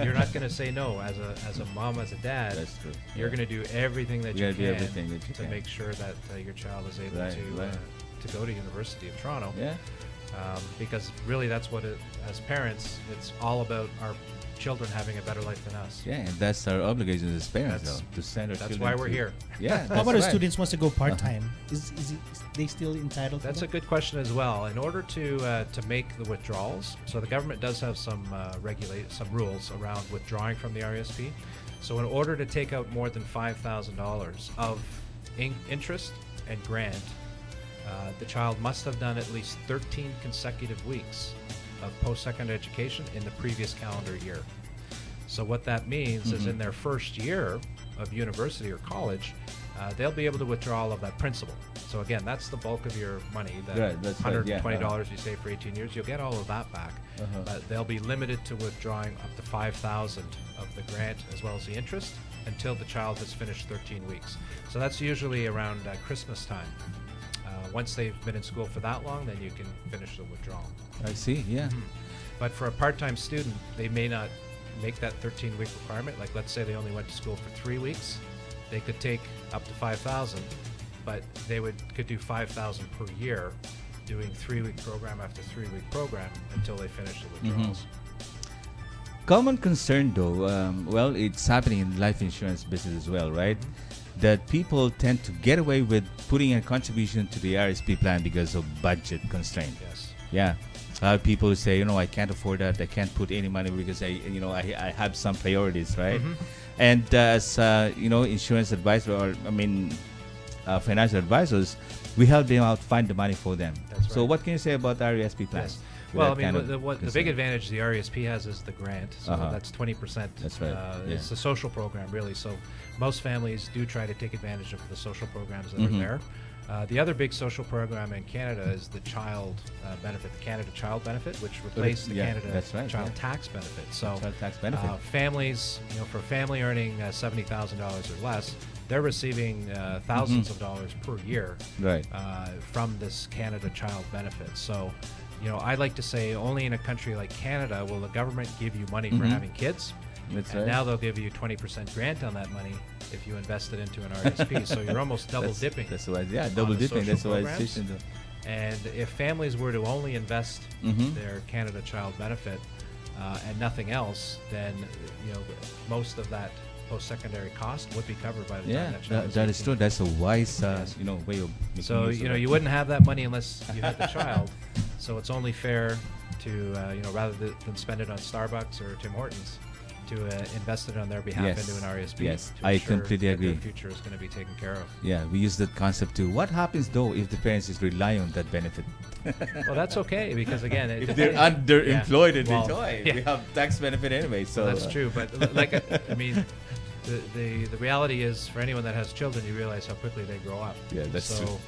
you're not going to say no as a mom, as a dad. That's true. You're going to do everything that you can to make sure that your child is able to go to University of Toronto. Yeah. Because really that's what as parents, it's all about our children having a better life than us. Yeah, and that's our obligation as parents, though, to send our children. That's why we're here. Yeah. How about if students wants to go part-time? Is they still entitled That's to a good question as well. In order to make the withdrawals, so the government does have some some rules around withdrawing from the RESP. So in order to take out more than $5,000 of interest and grant, the child must have done at least 13 consecutive weeks of post-secondary education in the previous calendar year. So what that means is in their first year of university or college, they'll be able to withdraw all of that principal. So again, that's the bulk of your money, that $120 you save for 18 years, you'll get all of that back. But they'll be limited to withdrawing up to $5,000 of the grant as well as the interest until the child has finished 13 weeks. So that's usually around Christmas time. Once they've been in school for that long, then you can finish the withdrawal. I see, yeah. But for a part-time student, they may not make that 13-week requirement. Like, let's say they only went to school for 3 weeks. They could take up to $5,000, but they could do $5,000 per year, doing 3-week program after 3-week program until they finish the withdrawals. Common concern, though, well, it's happening in life insurance business as well, right? That people tend to get away with putting a contribution to the RSP plan because of budget constraint. Yes. Yeah. A lot of people say, I can't afford that. I can't put any money because I have some priorities, right? And as insurance advisor or financial advisors, we help them out find the money for them. That's right. So what can you say about the RSP plan? Yes. Well, the big advantage the RESP has is the grant. So that's 20%. That's right. It's a social program, really. So most families do try to take advantage of the social programs that are there. The other big social program in Canada is the child benefit, the Canada Child Benefit, which replaced the Canada Child Tax Benefit. So child tax benefit. Families, for a family earning $70,000 or less, they're receiving thousands of dollars per year from this Canada Child Benefit. So, I'd like to say only in a country like Canada will the government give you money for having kids. Now they'll give you 20% grant on that money if you invest it into an RSP. So you're almost double dipping. That's why, double dipping. That's why it's And if families were to only invest their Canada Child Benefit and nothing else, then most of that post-secondary cost would be covered by the time that child that is true. That's a wise way of making so you wouldn't have that money unless you had the child. So it's only fair to rather than spend it on Starbucks or Tim Hortons, to invest it on their behalf into an RSP. Yes, I completely agree. Their future is going to be taken care of. Yeah, we use that concept too. What happens though if the parents is rely on that benefit? Well, that's okay because again, if they're underemployed and we have tax benefit anyway. So that's true. But the reality is, for anyone that has children, you realize how quickly they grow up. Yeah, that's true.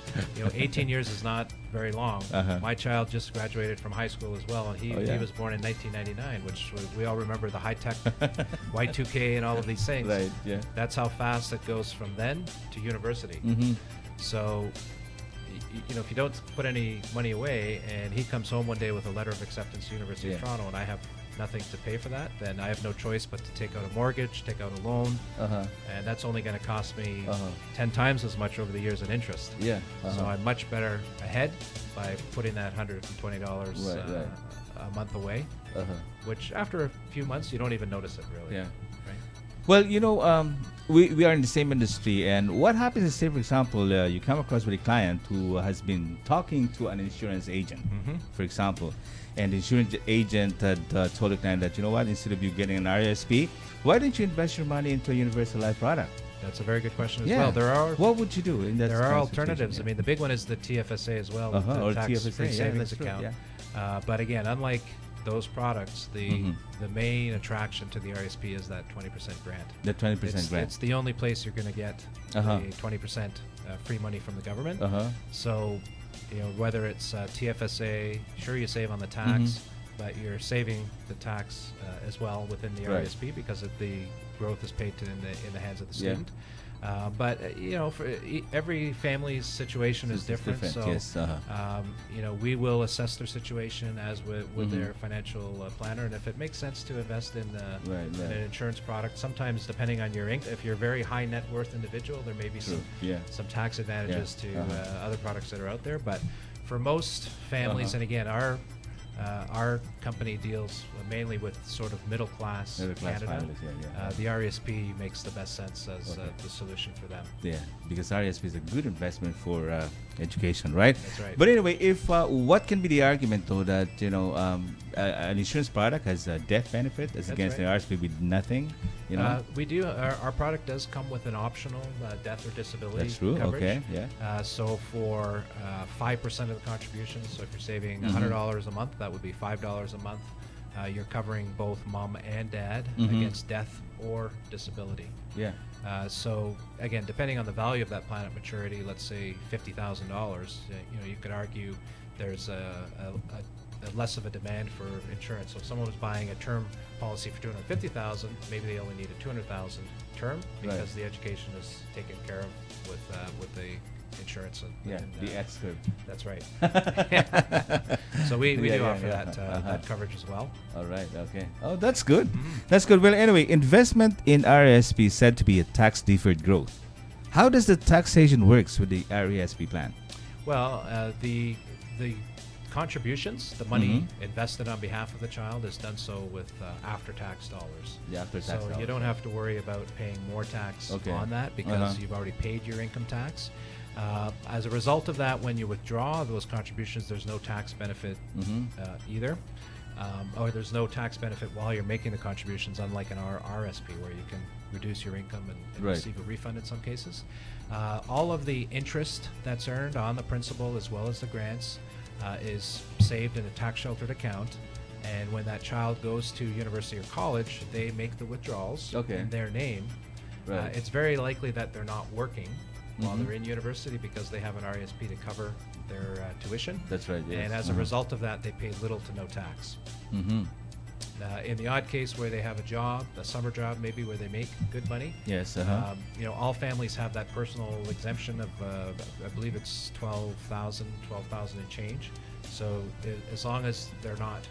18 years is not very long. My child just graduated from high school as well, and he was born in 1999, which we all remember the high-tech Y2K and all of these things. Right, yeah. That's how fast it goes from then to university. So, if you don't put any money away, and he comes home one day with a letter of acceptance to University of Toronto, and I have nothing to pay for that, then I have no choice but to take out a mortgage, take out a loan, and that's only going to cost me 10 times as much over the years in interest. So I'm much better ahead by putting that $120 a month away, which after a few months you don't even notice it really. Well, we are in the same industry, and what happens is, say, for example, you come across with a client who has been talking to an insurance agent, for example, and the insurance agent had told the client that, instead of you getting an RSP, why don't you invest your money into a universal life product? That's a very good question as well. What would you do in that? There are alternatives. I mean, the big one is the TFSA as well, the tax-free savings account. But again, unlike those products, the main attraction to the RSP is that 20% grant. The 20% grant. It's the only place you're going to get the 20% free money from the government. So, whether it's TFSA, sure you save on the tax, but you're saving the tax as well within the RSP because of the growth is paid to in the hands of the student. But for every family's situation is different. So we will assess their situation as with their financial planner, and if it makes sense to invest in an insurance product, sometimes depending on your income, if you're a very high net worth individual, there may be some tax advantages to other products that are out there. But for most families, and again, our company deals mainly with sort of middle class Canada. Families, the RSP makes the best sense as the solution for them. Yeah, because RSP is a good investment for education, right? That's right. But anyway, if what can be the argument though that an insurance product has a death benefit as against an RSP with nothing? We do. Our product does come with an optional death or disability That's true. coverage. Okay. Yeah. So for 5% of the contributions, so if you're saving $100 a month, that would be $5 a month. You're covering both mom and dad against death or disability. Yeah. So again, depending on the value of that plan at maturity, let's say $50,000, you could argue there's a less of a demand for insurance. So if someone was buying a term policy for $250,000, maybe they only need a $200,000 term because the education is taken care of with the insurance. The X curve. That's right. So we do offer that coverage as well. All right. Okay. Oh, that's good. That's good. Well, anyway, investment in RSP is said to be a tax deferred growth. How does the taxation works with the RSP plan? Well, the contributions, the money invested on behalf of the child, is done so with after-tax dollars. So you don't have to worry about paying more tax on that because you've already paid your income tax. As a result of that, when you withdraw those contributions, there's no tax benefit either. Or there's no tax benefit while you're making the contributions, unlike an RSP where you can reduce your income and receive a refund in some cases. All of the interest that's earned on the principal as well as the grants is saved in a tax-sheltered account, and when that child goes to university or college, they make the withdrawals in their name. It's very likely that they're not working while they're in university because they have an RESP to cover their tuition. That's right. Yes. And as a result of that, they pay little to no tax. In the odd case where they have a job, a summer job maybe, where they make good money, yes, all families have that personal exemption of, I believe it's 12,000 and change. So as long as they're not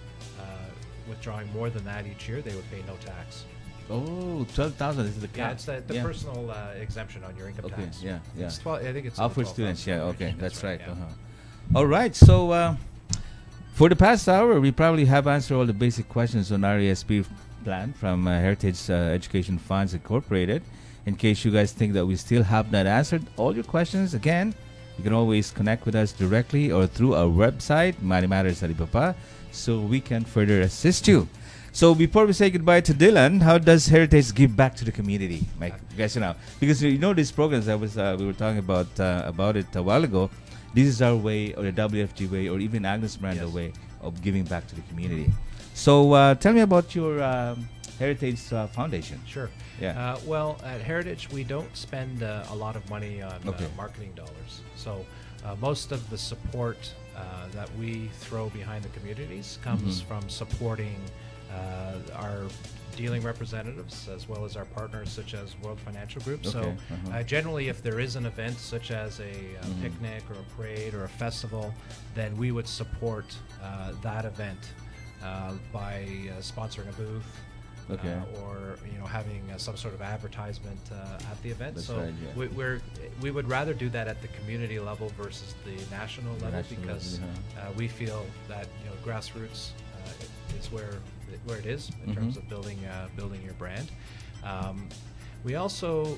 withdrawing more than that each year, they would pay no tax. Oh, 12,000 is the cap. Yeah, it's the personal exemption on your income tax. Yeah. It's 12, I think it's for students. Yeah, okay, that's right. Yeah. All right, so for the past hour, we probably have answered all the basic questions on RESP plan from Heritage Education Funds Incorporated. In case you guys think that we still have not answered all your questions, again, you can always connect with us directly or through our website, Money Matters ATBP, so we can further assist you. So before we say goodbye to Dylan, how does Heritage give back to the community, Mike? You guys know, because these programs we were talking about it a while ago. This is our way, or the WFG way, or even Agnes Miranda way of giving back to the community. So tell me about your Heritage Foundation. Sure. Yeah. Well, at Heritage, we don't spend a lot of money on marketing dollars. So most of the support that we throw behind the communities comes from supporting our dealing representatives as well as our partners such as World Financial Group. So generally, if there is an event such as a picnic or a parade or a festival, then we would support that event by sponsoring a booth or having some sort of advertisement at the event. That's so right, we would rather do that at the community level versus the national level because we feel that grassroots is where it is in terms of building your brand. We also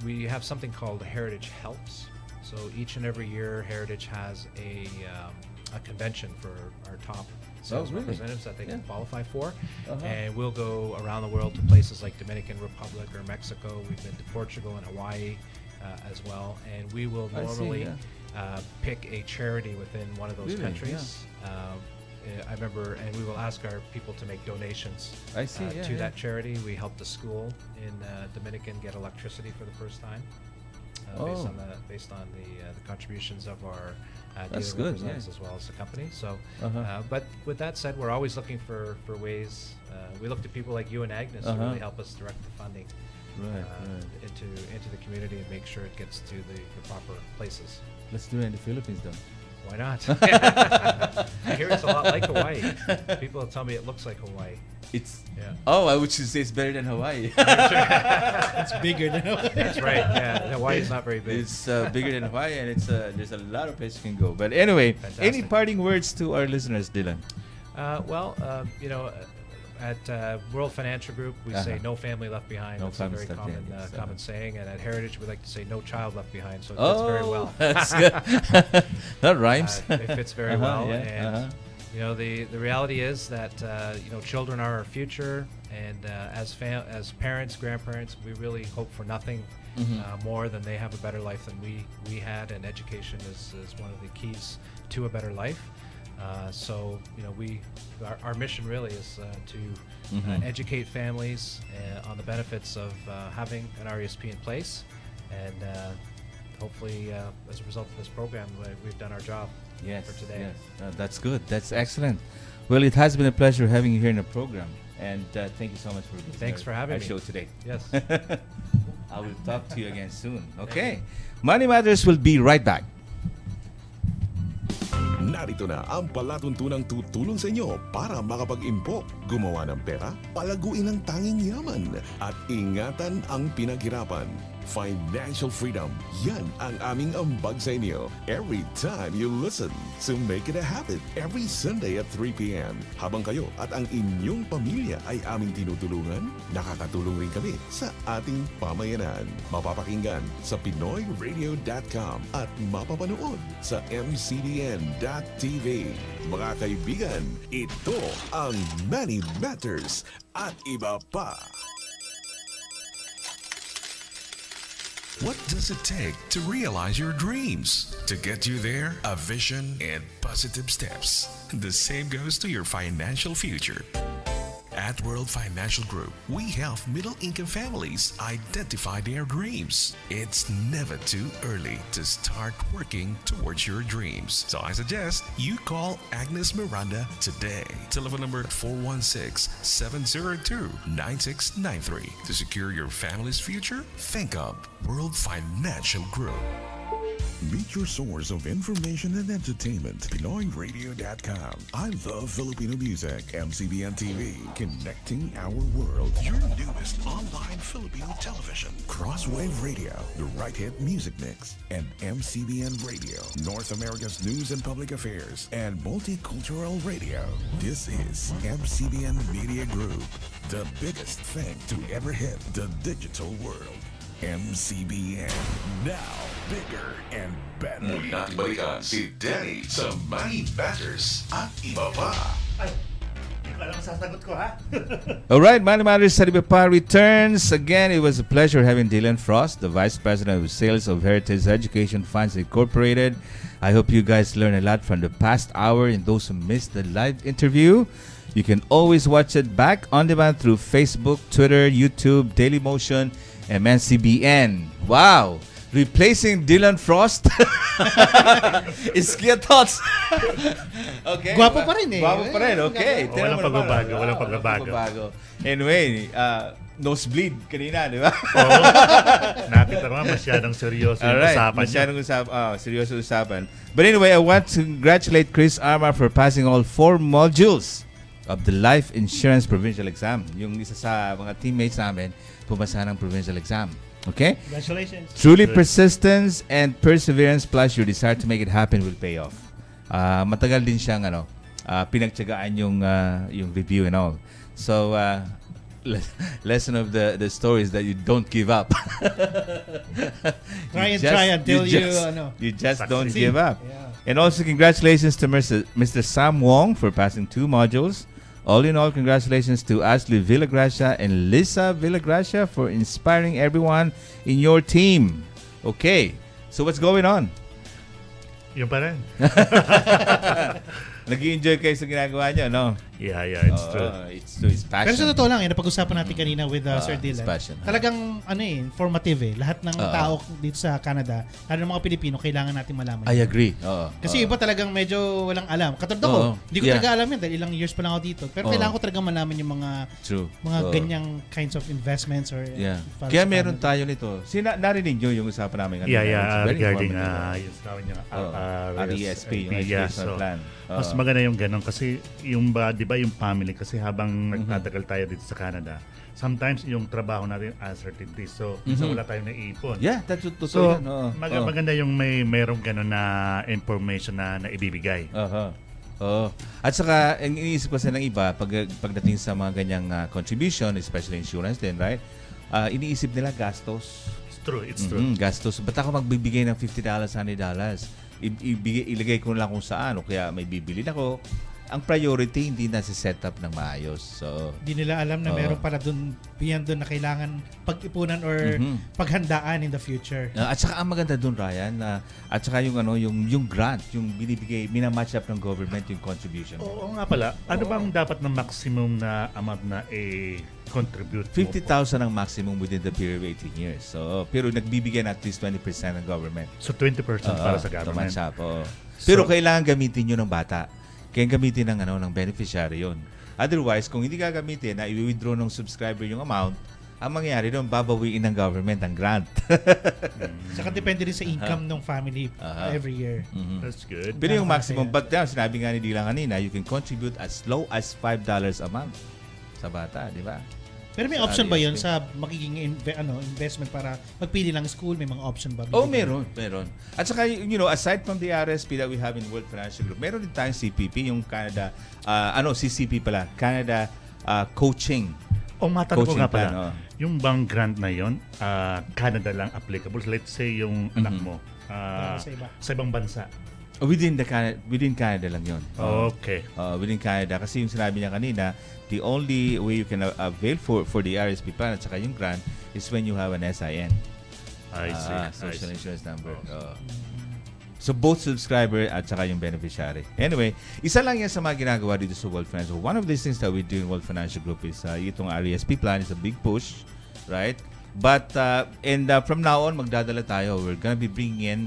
we have something called Heritage Helps. So each and every year, Heritage has a convention for our top sales representatives that they can qualify for, and we'll go around the world to places like Dominican Republic or Mexico. We've been to Portugal and Hawaii as well, and we will normally pick a charity within one of those countries. I remember, and we will ask our people to make donations to that charity. We helped the school in Dominican get electricity for the first time, based on the contributions of our dealer representatives as well as the company. So, but with that said, we're always looking for ways. We look to people like you and Agnes to really help us direct the funding into the community and make sure it gets to the proper places. Let's do it in the Philippines, though. Why not? I hear it's a lot like Hawaii. People tell me it looks like Hawaii. I would say it's better than Hawaii. It's bigger than Hawaii. That's right. Yeah, Hawaii is not very big. It's bigger than Hawaii, and there's a lot of places you can go. But anyway, any parting words to our listeners, Dylan? At World Financial Group, we say no family left behind. That's a very common saying. And at Heritage, we like to say no child left behind. So it fits very well. That's good. That rhymes. It fits very well. And the reality is that children are our future, and as parents, grandparents, we really hope for nothing more than they have a better life than we had. And education is one of the keys to a better life. So our mission really is to educate families on the benefits of having an RESP in place, and hopefully as a result of this program we've done our job for today. Yes, that's good. That's excellent. Well, it has been a pleasure having you here in the program, and thank you so much for having me. Show today. Yes. I will talk to you again soon. Okay. Money Matters will be right back. Narito na ang palatuntunang tutulong sa inyo para makapag-impok, gumawa ng pera, palaguin ang tanging yaman, at ingatan ang pinaghirapan. Financial freedom, yan ang aming ambag sa inyo. Every time you listen, so make it a habit every Sunday at 3 p.m. Habang kayo at ang inyong pamilya ay aming tinutulungan, nakakatulong rin kami sa ating pamayanan. Mapapakinggan sa PinoyRadio.com at mapapanood sa MCDN.tv. Mga kaibigan, ito ang Money Matters at iba pa. What does it take to realize your dreams? To get you there, a vision and positive steps. The same goes to your financial future. At World Financial Group, we help middle-income families identify their dreams. It's never too early to start working towards your dreams. So I suggest you call Agnes Miranda today. Telephone number 416-702-9693. To secure your family's future, think of World Financial Group. Meet your source of information and entertainment. PinoyRadio.com. I love Filipino music. MCBN TV. Connecting our world. Your newest online Filipino television. Crosswave Radio. The right hit music mix. And MCBN Radio. North America's news and public affairs. And multicultural radio. This is MCBN Media Group. The biggest thing to ever hit the digital world. MCBN. Now, bigger and better. Muli natin balikan si Danny sa Money Matters at iba pa. Ay, hindi ko alam sasagot ko, ha? Alright, Money Matters at iba pa returns. Again, it was a pleasure having Dylan Frost, the Vice President of Sales of Heritage Education Funds Incorporated. I hope you guys learned a lot from the past hour. And those who missed the live interview, you can always watch it back on demand through Facebook, Twitter, YouTube, Dailymotion, MNCBN. Wow! Replacing Dylan Frost? It's clear thoughts. Okay. Gwapo pa rin eh. Gwapo pa rin, okay. Walang pagbabago. Anyway, nosebleed kanina, di ba? Oo. Nakita ko nga masyadong seryoso yung usapan niya. Seryoso usapan. But anyway, I want to congratulate Chris Arma for passing all 4 modules of the Life Insurance Provincial Exam. Yung isa sa mga teammates namin, pumasa ng provincial exam. Okay? Congratulations. Truly persistence and perseverance plus your desire to make it happen will pay off. Matagal din siyang pinagtiyagaan yung review and all. So, lesson of the story is that you don't give up. Try until you just don't succeed. give up. Yeah. And also congratulations to Mr. Sam Wong for passing 2 modules. All in all, congratulations to Ashley Villagracia and Lisa Villagracia for inspiring everyone in your team. Okay, so what's going on? Yung pa rin. Nag-i-enjoy kayo sa ginagawa niyo, no? Yeah, it's true. It's passion. Pero sa totoo lang, napag-usapan natin kanina with Sir Dylan. Passion. Talagang informative eh. Lahat ng tao dito sa Canada, lalo ng mga Pilipino, kailangan natin malaman. I agree. Kasi iba talagang medyo walang alam. Katulad ako, hindi ko talaga alam yan dahil ilang years pa lang ako dito. Pero kailangan ko talagang malaman yung mga ganyang kinds of investments or Kaya meron tayo nito. Narinig nyo yung usapan namin kanina. Regarding yung sabi niya RESP, yung educational plan. Mas maganda yung ganun kasi yung di ba yung family kasi habang nagtatagal tayo dito sa Canada, sometimes yung trabaho natin uncertainty. So, wala tayong naiipon. Yeah, that's totoo. So, maganda yung mayroong ganun na information na ibibigay. At saka, ang iniisip kasi ng iba, pagdating sa mga ganyang contribution, especially insurance din, right? Iniisip nila gastos. It's true. Gastos. Ba't ako magbibigay ng $50, $100? Ilagay ko lang kung saan o kaya may bibili ako. Ang priority hindi na set up ng maayos. So hindi nila alam na meron para doon na kailangan pag-ipunan or paghandaan in the future. At saka ang maganda doon, Ryan, at saka yung grant, yung binibigay, minamatch up ng government yung contribution. Oo nga pala. Ano bang dapat na maximum na amount na contribute? 50,000 ang maximum within the period of 18 years. So, pero nagbibigyan at least 20% ng government. So 20% para sa government. Pero kailangan gamitin nyo ng bata. Kaya gamitin ng beneficiary yon. Otherwise, kung hindi gagamitin na i-withdraw ng subscriber yung amount, ang mangyayari doon, babawiin ng government ang grant. Saka depende rin sa income ng family every year. That's good. Pero yung maximum, but sinabi nga ni Dylan kanina, you can contribute as low as $5 a month sa bata, di ba? Pero may option ba yun sa magiging investment para magpili lang school? May mga option ba? Meron. At saka, aside from the RSP that we have in World Financial Group, meron din tayong CPP, yung Canada, CCP pala, Canada Coaching. Matanong ko nga pala, yung bang grant na yun, Canada lang applicable? Let's say yung anak mo, sa ibang bansa. Within Canada lang yun. Okay. Within Canada. Kasi yung sinabi niya kanina, the only way you can avail for the RSP plan at saka yung grant is when you have an SIN. I see. Social Insurance Number. So both subscriber at saka yung beneficiary. Anyway, isa lang yan sa mga ginagawa dito sa World Financial. One of these things that we do in World Financial Group is itong RESP plan is a big push, right? But from now on, magdadala tayo. We're gonna be bringing in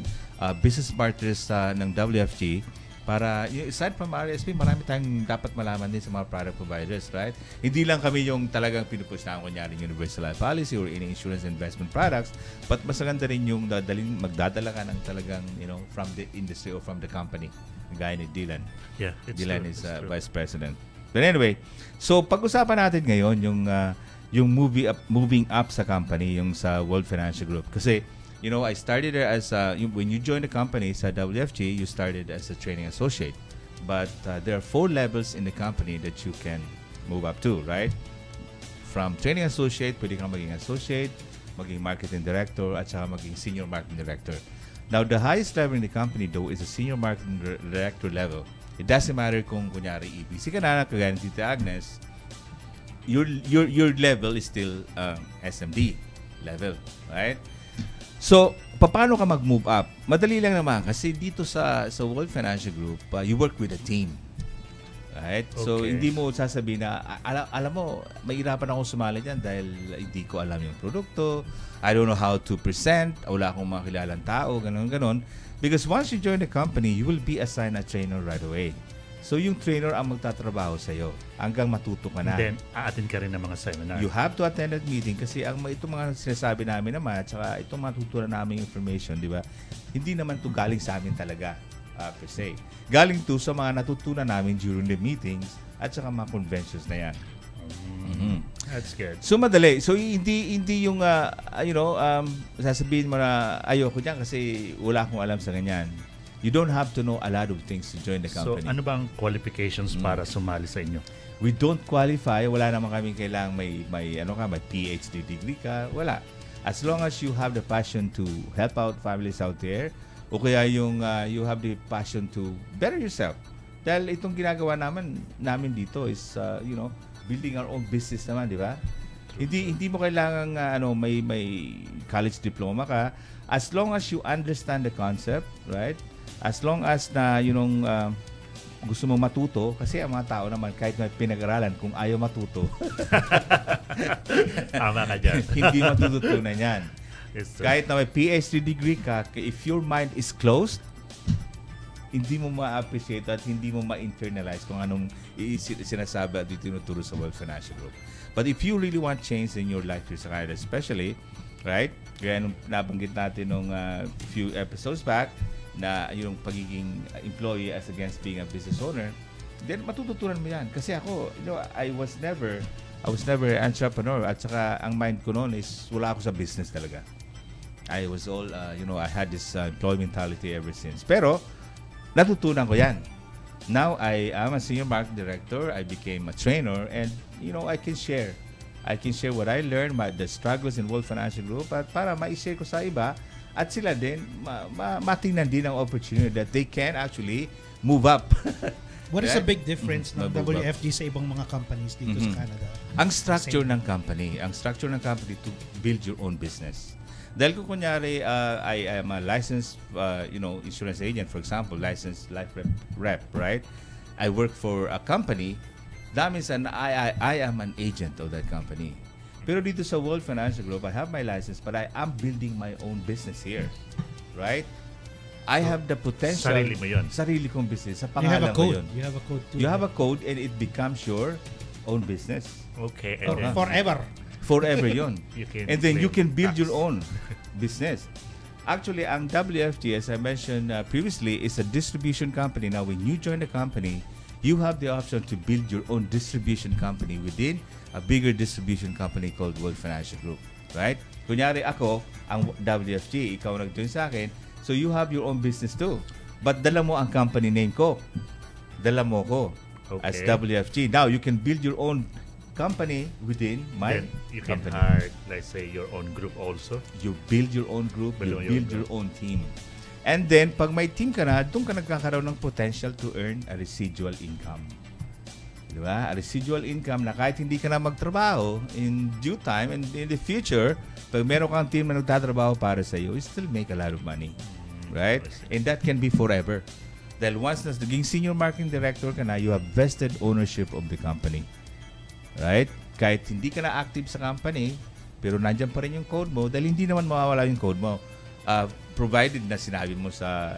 business partners ng WFG para, aside from RSP, marami tayong dapat malaman din sa mga product providers, right? Hindi lang kami yung talagang pinupush na kunyari universal life policy or any insurance investment products, but mas maganda rin yung magdadala ka ng talagang, from the industry or from the company. Gaya ni Dylan. Yeah, Dylan is Vice President. But anyway, so pag-usapan natin ngayon yung moving up sa company, yung sa World Financial Group. Kasi, I started there as when you join the company sa WFG, you started as a training associate. But there are 4 levels in the company that you can move up to, right? From training associate, pwede kang maging associate, maging marketing director, at saka maging senior marketing director. Now, the highest level in the company though is a senior marketing director level. It doesn't matter kung kunyari EBC ka na, kagaya ni Tita Agnes, your level is still SMD level, right? So, paano ka mag-move up? Madali lang naman kasi dito sa World Financial Group, you work with a team. Right? Okay. So, hindi mo sasabihin na, alam mo, mahirapan ako sumali dyan dahil hindi ko alam yung produkto. I don't know how to present. Wala akong mga kilalang tao, ganon. Because once you join the company, you will be assigned a trainer right away. So, yung trainer ang magtatrabaho sa'yo hanggang matuto ka na. And then, a-attend ka rin ng mga seminar. You have to attend that meeting kasi itong mga sinasabi namin naman at saka itong matutunan namin information, di ba? Hindi naman to galing sa amin talaga, per se. Galing to sa mga natutunan namin during the meetings at saka mga conventions na yan. That's good. So, madali. So, hindi yung, sasabihin mo na ayoko dyan kasi wala akong alam sa ganyan. You don't have to know a lot of things to join the company. So, ano bang qualifications para sumali sa inyo? We don't qualify. Wala naman kami kailangang may PhD degree ka. Wala. As long as you have the passion to help out families out there, o kaya yung you have the passion to better yourself. Dahil itong ginagawa namin dito is, building our own business naman, di ba? Hindi mo kailangang may college diploma ka. As long as you understand the concept, right? As long as na gusto mo matuto, kasi ang mga tao naman kahit may pinag-aralan, kung ayaw matuto tama ka dyan. hindi matututunan yan. Kahit na may PhD degree ka, if your mind is closed, hindi mo ma-appreciate at hindi mo ma-internalize kung anong sinasabi at tinuturo sa World Financial Group. But if you really want change in your life here sa Canada, especially, right? Kaya nung nabanggit natin nung few episodes back, na yung pagiging employee as against being a business owner, then matututunan mo yan. Kasi ako, I was never an entrepreneur at saka ang mind ko noon is wala ako sa business talaga. I was all, I had this employee mentality ever since. Pero, natutunan ko yan. Now, I am a senior marketing director. I became a trainer and, I can share what I learned, the struggles in World Financial Group at para ma-share ko sa iba at sila din matingnan din ang opportunity that they can actually move up. What is the big difference ng WFG sa ibang mga companies dito sa Canada? Ang structure ng company to build your own business. Dahil kung kunyari I am a licensed insurance agent, for example, licensed life rep, right? I work for a company. That means I am an agent of that company. Pero dito sa World Financial Group, I have my license, but I am building my own business here. Right? I have the potential. Sarili mo yun. Sarili kong business. Sa pangalan mo yun. You have a code too. You have a code and it becomes your own business. Okay. And forever. Forever yun. And then you can build your own business. Actually, ang WFG, as I mentioned previously, is a distribution company. Now, when you join the company, you have the option to build your own distribution company within a bigger distribution company called World Financial Group. Right? Kunyari ako, ang WFG, ikaw nag-join sa akin, so you have your own business too. But dala mo ang company name ko. Dala mo ko as WFG. Now, you can build your own company within my then you can company. hire, let's say, your own group also. You build your own group, you build your own team. And then, pag may team ka na, doon ka nagkakaroon ng potential to earn a residual income. Diba? A residual income na kahit hindi ka na magtrabaho in due time and in the future, pag meron kang team na nagtatrabaho para sa iyo, you still make a lot of money. Right? And that can be forever. Dahil once na naging senior marketing director ka na, you have vested ownership of the company. Right? Kahit hindi ka na active sa company, pero nandyan pa rin yung code mo, dahil hindi naman mawawala yung code mo. Provided na sinabi mo sa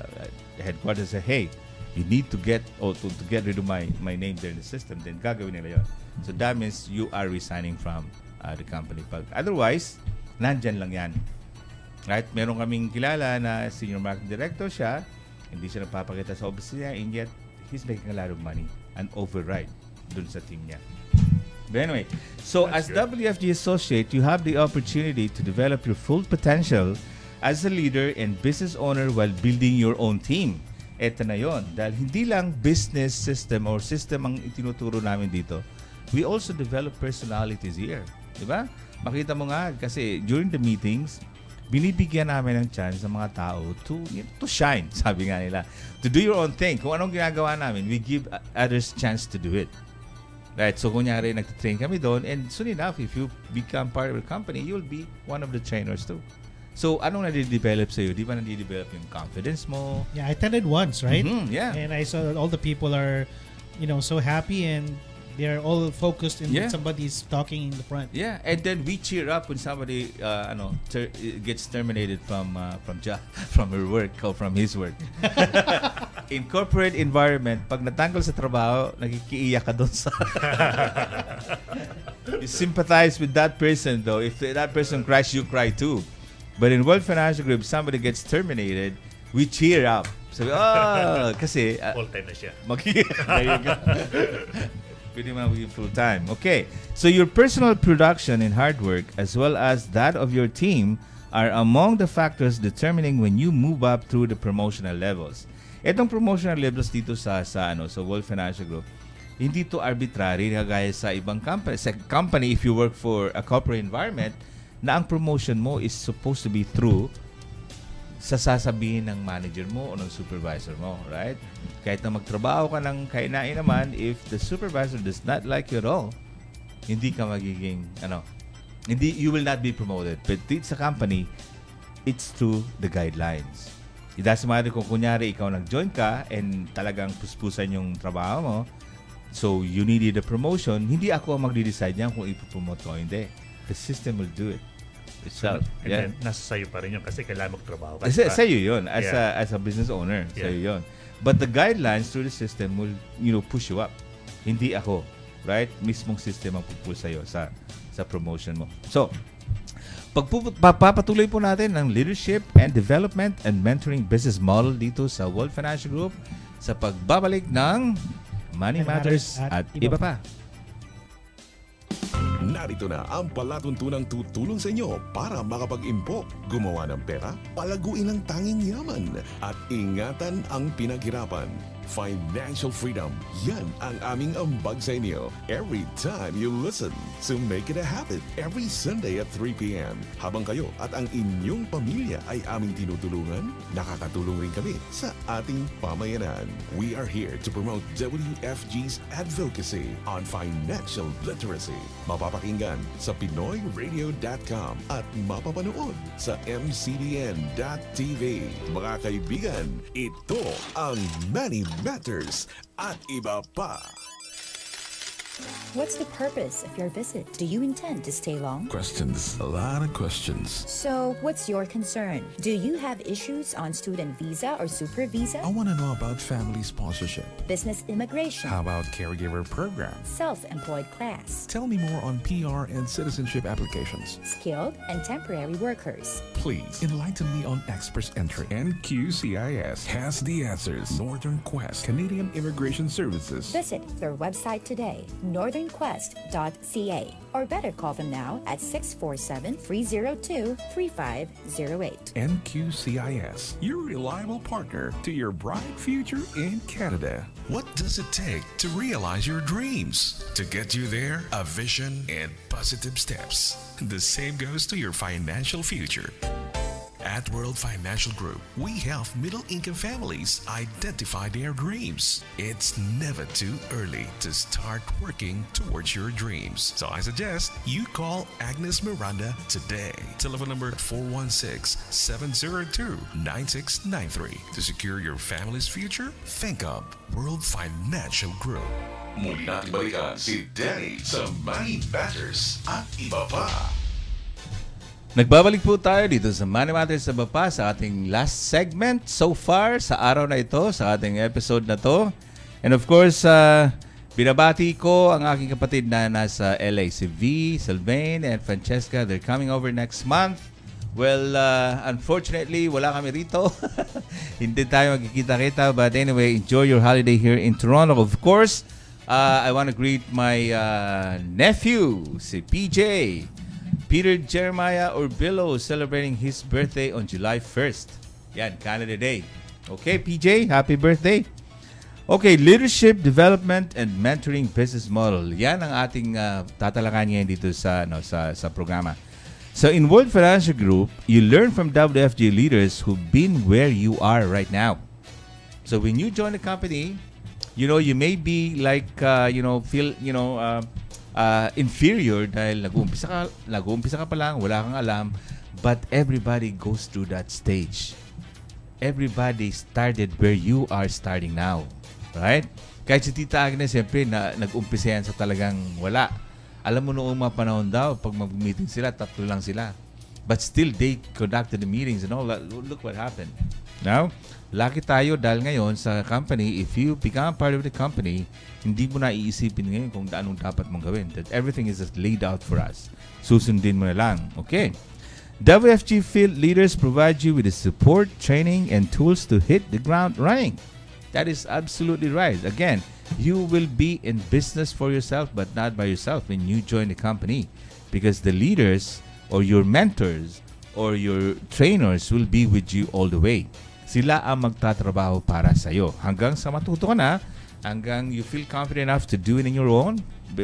headquarters, hey, you need to get rid of my name there in the system, then gagawin nila yun. So that means you are resigning from the company. Otherwise, nandyan lang yan. Right? Meron kaming kilala na senior marketing director siya, hindi siya nagpapakita sa office niya, and yet he's making a lot of money, an override dun sa team niya. But anyway, so as WFG associate, you have the opportunity to develop your full potential as a leader and business owner while building your own team. Ito na yon. Dahil hindi lang business system or system ang itinuturo namin dito, we also develop personalities here. Diba? Makita mo nga, kasi during the meetings, binibigyan namin ng chance ng mga tao to shine, sabi nga nila. To do your own thing. Kung anong ginagawa namin, we give others chance to do it. Right? So, kunyari, nag-train kami doon, and soon enough, if you become part of the company, you'll be one of the trainers too. So, anong nade-develop sa'yo? Di ba nade-develop yung confidence mo? Yeah, I attended once, right? Mm-hmm, yeah. And I saw all the people are, so happy, and they're all focused in somebody's talking in the front. Yeah, and then we cheer up when somebody gets terminated from her work or from his work. In corporate environment, pag natanggal sa trabaho, nakikiiyak ka doon sa... You sympathize with that person though. If that person cries, you cry too. But in World Financial Group, somebody gets terminated, we cheer up. Sabi, kasi... full-time na siya. There you go. Pwede mo maging full-time. Okay. So your personal production and hard work, as well as that of your team, are among the factors determining when you move up through the promotional levels. Itong promotional levels dito sa World Financial Group, hindi to arbitrary kagaya sa ibang company. Sa company, if you work for a corporate environment, na ang promotion mo is supposed to be through sa sasabihin ng manager mo o ng supervisor mo, right? Kahit na magtrabaho ka ng kainain naman, if the supervisor does not like you at all, hindi ka magiging, you will not be promoted. But sa company, it's through the guidelines. It doesn't matter kung kunyari ikaw nag-join ka and talagang puspusan yung trabaho mo, so you needed a promotion, hindi ako ang magde-decide niyan kung ipopromote ko o hindi. The system will do it itself. And then, nasa sayo pa rin yun kasi kailangan magtrabaho ka. Sa'yo yun. As a business owner, sa'yo yun. But the guidelines through the system will, push you up. Hindi ako. Right? Mismong system ang pupush sa'yo sa promotion mo. So, papatuloy po natin ang leadership and development and mentoring business model dito sa World Financial Group sa pagbabalik ng Money Matters at Iba Pa. Narito na ang palatuntunang tutulong sa inyo para makapag-impok, gumawa ng pera, palaguin ang tanging yaman, at ingatan ang pinaghirapan. Financial freedom, yan ang aming ambag sa inyo every time you listen. So make it a habit every Sunday at 3 p.m. Habang kayo at ang inyong pamilya ay aming tinutulungan, nakakatulong rin kami sa ating pamayanan. We are here to promote WFG's advocacy on financial literacy. Mapapakinggan sa PinoyRadio.com at mapapanood sa MCDN.tv. Mga kaibigan, ito ang Money Matters at Iba Pa. What's the purpose of your visit? Do you intend to stay long? Questions. A lot of questions. So, what's your concern? Do you have issues on student visa or super visa? I want to know about family sponsorship. Business immigration. How about caregiver program? Self-employed class. Tell me more on PR and citizenship applications. Skilled and temporary workers. Please enlighten me on express entry. NQCIS has the answers. Northern Quest, Canadian Immigration Services. Visit their website today, northernquest.ca, or better call them now at 647-302-3508. NQCIS, your reliable partner to your bright future in Canada. What does it take to realize your dreams? To get you there, a vision and positive steps. The same goes to your financial future. At World Financial Group, we help middle-income families identify their dreams. It's never too early to start working towards your dreams. So I suggest you call Agnes Miranda today. Telephone number 416-702-9693. To secure your family's future, think of World Financial Group. Muli natin balikan si Danny sa Money Matters at iba pa. Nagbabalik po tayo dito sa Money Matters sa Bapa sa ating last segment so far sa araw na ito, sa ating episode na to. And of course, binabati ko ang aking kapatid na nasa LA, si V, Sylvain, and Francesca. They're coming over next month. Well, unfortunately, wala kami rito. Hindi tayo magkikita-kita. But anyway, enjoy your holiday here in Toronto. Of course, I want to greet my nephew, si PJ. Peter Jeremiah Urbilo, celebrating his birthday on July 1st. Yan, Canada Day. Okay, PJ, happy birthday. Okay, leadership, development, and mentoring business model. Yan ang ating tatalakayan ngayon dito sa programa. So in World Financial Group, you learn from WFG leaders who've been where you are right now. So when you join the company, you may be like, inferior dahil nag-uumpisa ka pa lang, wala kang alam, but everybody goes through that stage. Everybody started where you are starting now. Right? Kahit si Tita Agnes, siyempre, nag-umpisa yan sa talagang wala. Alam mo noong mga panahon daw, pag mag-meeting sila, 3 lang sila. But still, they conducted the meetings and all that. Look what happened. Now, lucky tayo dahil ngayon sa company, if you become part of the company, hindi mo na iisipin ngayon kung anong dapat mong gawin. That everything is just laid out for us. Susundin mo na lang. Okay. WFG field leaders provide you with the support, training, and tools to hit the ground running. That is absolutely right. Again, you will be in business for yourself but not by yourself when you join the company, because the leaders or your mentors or your trainers will be with you all the way. Sila ang magtatrabaho para sa iyo hanggang sa matuto ka na, hanggang you feel confident enough to do it in your own.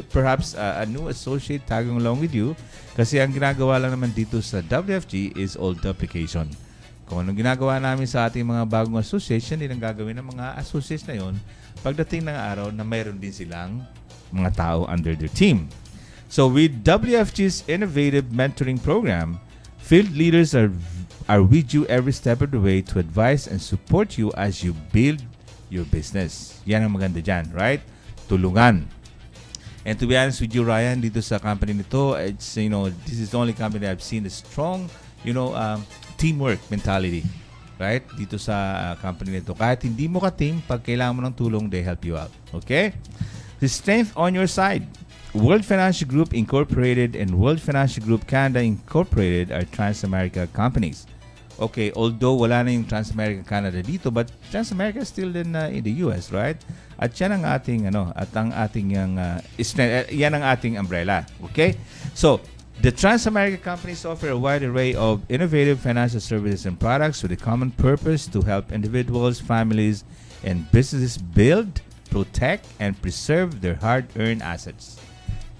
Perhaps a new associate tagging along with you, kasi ang ginagawa lang naman dito sa WFG is all duplication. Kung anong ginagawa namin sa ating mga bagong association, din ang gagawin ng mga associates na yon pagdating ng araw na mayroon din silang mga tao under their team. So with WFG's innovative mentoring program, field leaders are with you every step of the way to advise and support you as you build your business. Yan ang maganda dyan, right? Tulungan. And to be honest with you, Ryan, dito sa company nito, it's, this is the only company I've seen a strong, teamwork mentality, right? Dito sa company nito. Kahit hindi mo ka-team, pag kailangan mo ng tulong, they help you out. Okay? The strength on your side. World Financial Group Incorporated and World Financial Group Canada Incorporated are Trans-America companies. Okay, although wala na yung Trans-America Canada dito, but Trans-America is still in the US, right? At yan ang ating yan ang ating umbrella. Okay? So, the Trans-America companies offer a wide array of innovative financial services and products with a common purpose to help individuals, families, and businesses build, protect, and preserve their hard-earned assets.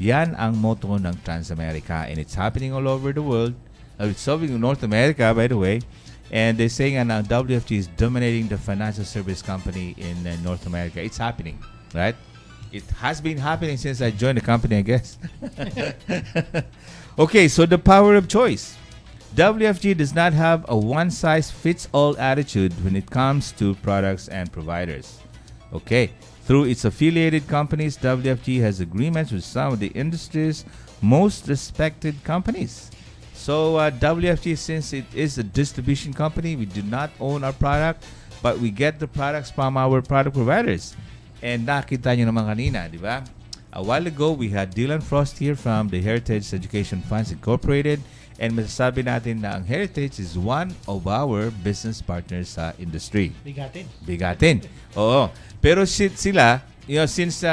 Yan ang motto ng Trans-America, and it's happening all over the world. It's happening in North America, by the way. And they're saying now WFG is dominating the financial service company in North America. It's happening, right? It has been happening since I joined the company, I guess. Okay, so the power of choice. WFG does not have a one-size-fits-all attitude when it comes to products and providers. Okay, through its affiliated companies, WFG has agreements with some of the industry's most respected companies. So WFG, since it is a distribution company, we do not own our product, but we get the products from our product providers. And nakita nyo naman kanina, di ba? A while ago, we had Dylan Frost here from the Heritage Education Funds Incorporated, and masasabi natin na ang Heritage is one of our business partners sa industry. Bigatin. Oo. Pero sila, since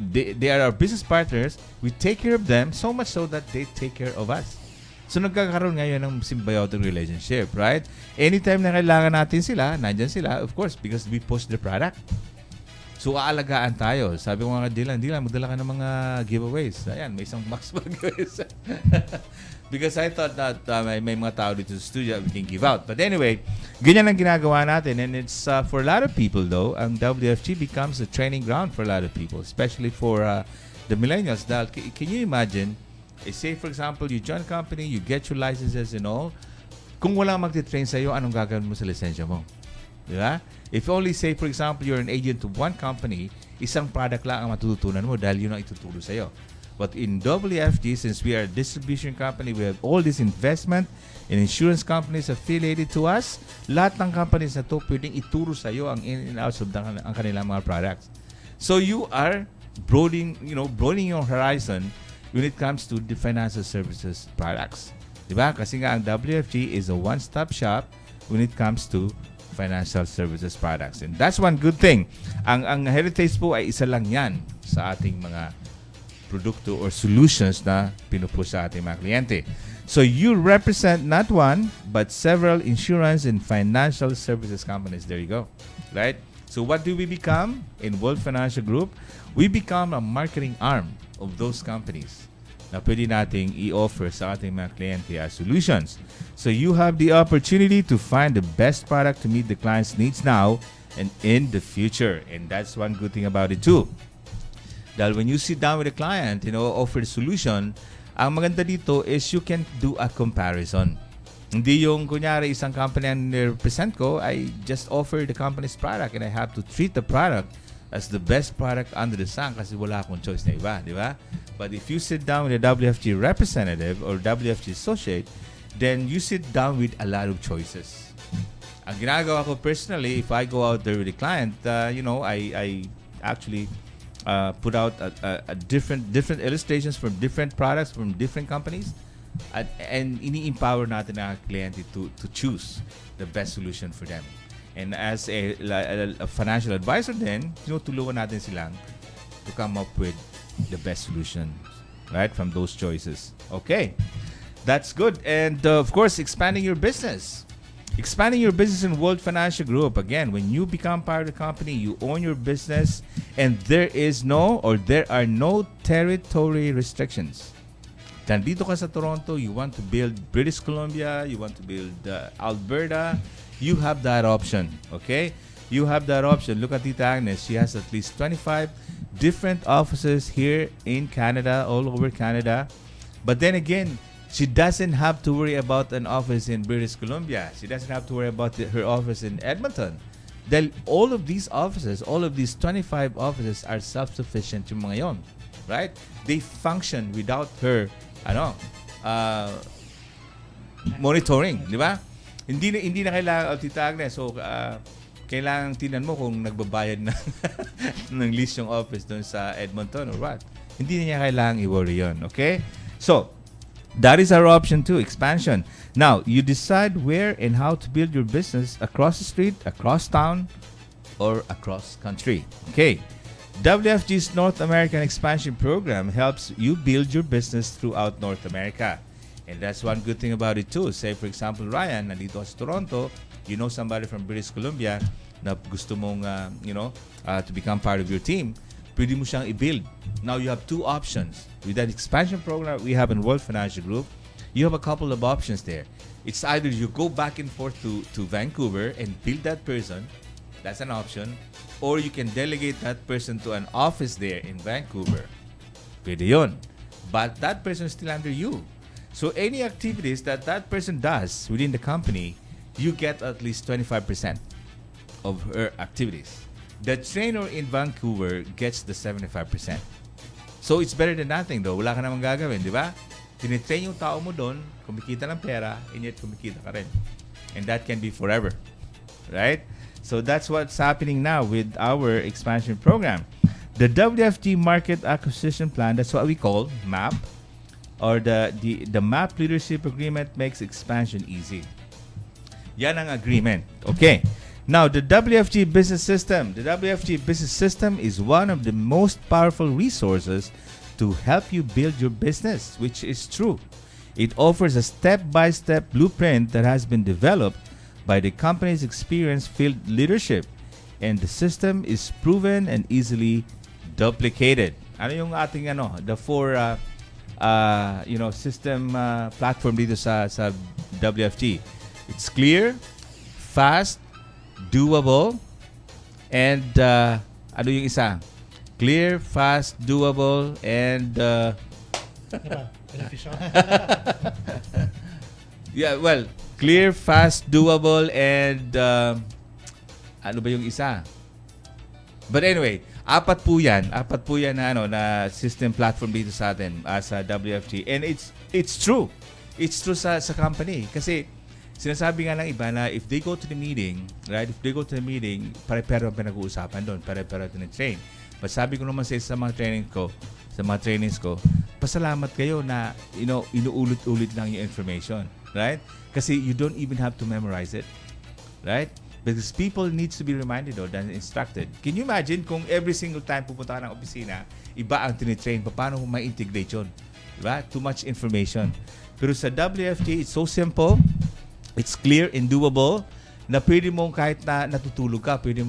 they are our business partners, we take care of them so much so that they take care of us. So nagkakaroon ngayon ng symbiotic relationship, right? Anytime na kailangan natin sila, nandyan sila, of course, because we push the product. So, aalagaan tayo. Sabi ko nga, Dylan, magdala ka ng mga giveaways. Ayan, may isang box giveaways. Because I thought that may mga tao dito sa studio we can give out. But anyway, ganyan ang ginagawa natin. And it's for a lot of people though, ang WFG becomes a training ground for a lot of people, especially for the millennials. Dahil, can you imagine, say for example, you join a company, you get your licenses and all, kung walang magti-train sa'yo, anong gagawin mo sa lisensya mo? Diba? If only say for example, you're an agent to one company, isang product lang ang matututunan mo dahil yun ang ituturo sa'yo. But in WFG, since we are a distribution company, we have all this investment and insurance companies affiliated to us. Lahat ng companies na to pwedeng ituro sa iyo ang in and outs of ang kanilang mga products. So you are broadening your horizon when it comes to the financial services products. Diba? Kasi nga ang WFG is a one-stop shop when it comes to financial services products. And that's one good thing. Ang heritage po ay isa lang yan sa ating mga produkto or solutions na pinupush sa ating mga kliyente. So you represent not one, but several insurance and financial services companies. There you go. Right? So what do we become in World Financial Group? We become a marketing arm of those companies na pwede nating i-offer sa ating mga kliyente as solutions. So you have the opportunity to find the best product to meet the client's needs now and in the future. And that's one good thing about it too. Dahil when you sit down with a client, offer the solution, ang maganda dito is you can do a comparison. Hindi yung, kunyari, isang company ang represent ko, I just offer the company's product and I have to treat the product as the best product under the sun kasi wala akong choice na iba, di ba? But if you sit down with a WFG representative or WFG associate, then you sit down with a lot of choices. Ang ginagawa ko personally, if I go out there with a client, I actually put out a different illustrations from different products from different companies and ini-empower natin ang kliyente to choose the best solution for them. And as a financial advisor then, tulungan natin silang to come up with the best solution, right, from those choices. Okay, that's good. And of course, expanding your business. Expanding your business in World Financial Group. Again, when you become part of the company, you own your business and there are no territory restrictions. Nandito ka sa Toronto, you want to build British Columbia, you want to build Alberta, you have that option, okay? You have that option. Look at Tita Agnes. She has at least 25 different offices here in Canada, all over Canada. But then again, she doesn't have to worry about an office in British Columbia. She doesn't have to worry about her office in Edmonton. Then all of these offices, all of these 25 offices are self-sufficient yung mga yon, right? They function without her, monitoring, di ba? Hindi na kailangan, Tita Agnes, so kailangan tingnan mo kung nagbabayad na ng lease yung office doon sa Edmonton or what. Hindi na niya kailangan i-worry yun, okay? So, that is our option 2, expansion. Now, you decide where and how to build your business across the street, across town, or across country. Okay. WFG's North American Expansion Program helps you build your business throughout North America. And that's one good thing about it too. Say, for example, Ryan, nandito sa Toronto, you know somebody from British Columbia na gusto mong, to become part of your team, pwede mo siyang i-build. Now, you have two options. With that expansion program we have in World Financial Group, you have a couple of options there. It's either you go back and forth to Vancouver and build that person. That's an option. Or you can delegate that person to an office there in Vancouver. Pwede yun. But that person is still under you. So any activities that person does within the company, you get at least 25% of her activities. The trainer in Vancouver gets the 75%. So it's better than nothing though. Wala ka namang gagawin, di ba? Tinitrain yung tao mo doon, kumikita ng pera, and yet kumikita ka rin. And that can be forever. Right? So that's what's happening now with our expansion program. The WFG Market Acquisition Plan, that's what we call MAP, or the MAP Leadership Agreement makes expansion easy. Yan ang agreement. Okay. Now, the WFG Business System. The WFG Business System is one of the most powerful resources to help you build your business, which is true. It offers a step-by-step blueprint that has been developed by the company's experienced field leadership and the system is proven and easily duplicated. Ano yung ating the four system platform dito sa WFG? It's clear, fast, doable, and ano yung isa? Clear, fast, doable, and yeah, well, clear, fast, doable, and ano ba yung isa? But anyway, apat po yan na system platform dito sa atin sa WFG, and it's true. It's true sa company kasi sinasabi nga ng iba na if they go to the meeting, right? If they go to the meeting, pare-pero ang pinag-uusapan doon, pare-pero tine-train. But sabi ko naman sa mga trainings ko, pasalamat kayo na inuulit-ulit lang yung information, right? Kasi you don't even have to memorize it, right? Because people needs to be reminded and instructed. Can you imagine kung every single time pupunta ka ng opisina, iba ang tine-train, paano mo ma-integrate yun? Diba? Too much information. Pero sa WFG, it's so simple. It's clear and doable na pwede mong kahit na natutulog ka, pwede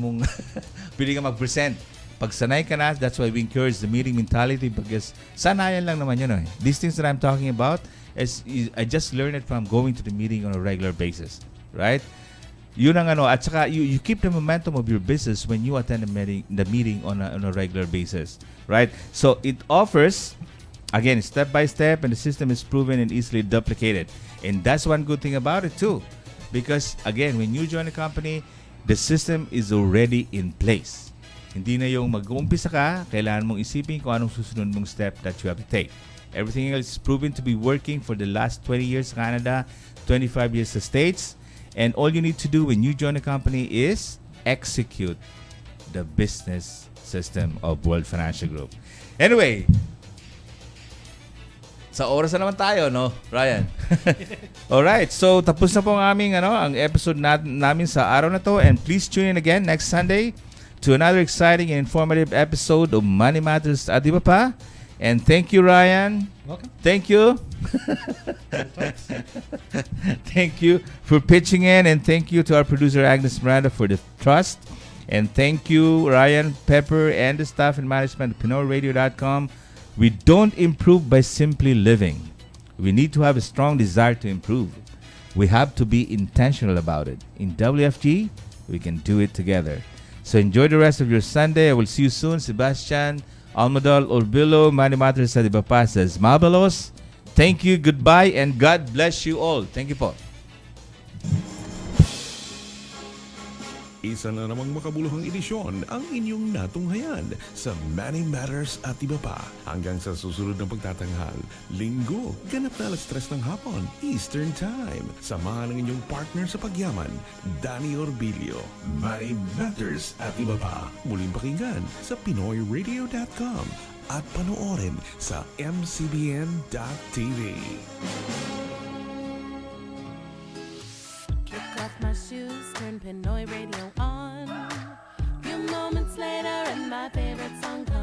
ka mag-present. Pag sanay ka na, that's why we encourage the meeting mentality because sanayan lang naman yun. These things that I'm talking about, I just learned it from going to the meeting on a regular basis. Right? Yun ang at saka you keep the momentum of your business when you attend the meeting on a regular basis. Right? So it offers, again, step by step, and the system is proven and easily duplicated. And that's one good thing about it too. Because again, when you join a company, the system is already in place. Hindi na yung mag-uumpisa ka, kailangan mong isipin kung anong susunod mong step that you have to take. Everything else is proven to be working for the last 20 years sa Canada, 25 years sa States. And all you need to do when you join a company is execute the business system of World Financial Group. Anyway, sa oras na naman tayo, no, Ryan? Alright, so tapos na po ang aming ang episode namin sa araw na to, and please tune in again next Sunday to another exciting and informative episode of Money Matters ATBP. And thank you, Ryan. Welcome. Thank you. Thank you for pitching in, and thank you to our producer Agnes Miranda for the trust. And thank you, Ryan, Pepper, and the staff and management at PinoyRadio.com. We don't improve by simply living. We need to have a strong desire to improve. We have to be intentional about it. In WFG, we can do it together. So enjoy the rest of your Sunday. I will see you soon. Sebastian, Almadal, Orbillo, Money Matters sa Dibapa says, Mabalos, thank you, goodbye, and God bless you all. Thank you po. Isa na namang makabuluhang edisyon ang inyong natunghayan sa Money Matters at iba pa. Hanggang sa susunod ng pagtatanghal, Linggo, ganap na alas 3 ng hapon, Eastern Time. Samahan ng inyong partner sa pagyaman, Danny Orbillo. Money Matters at iba pa. Muling pakinggan sa PinoyRadio.com at panoorin sa mcbn.tv. Off my shoes, turn Pinoy radio on. Few moments later, and my favorite song comes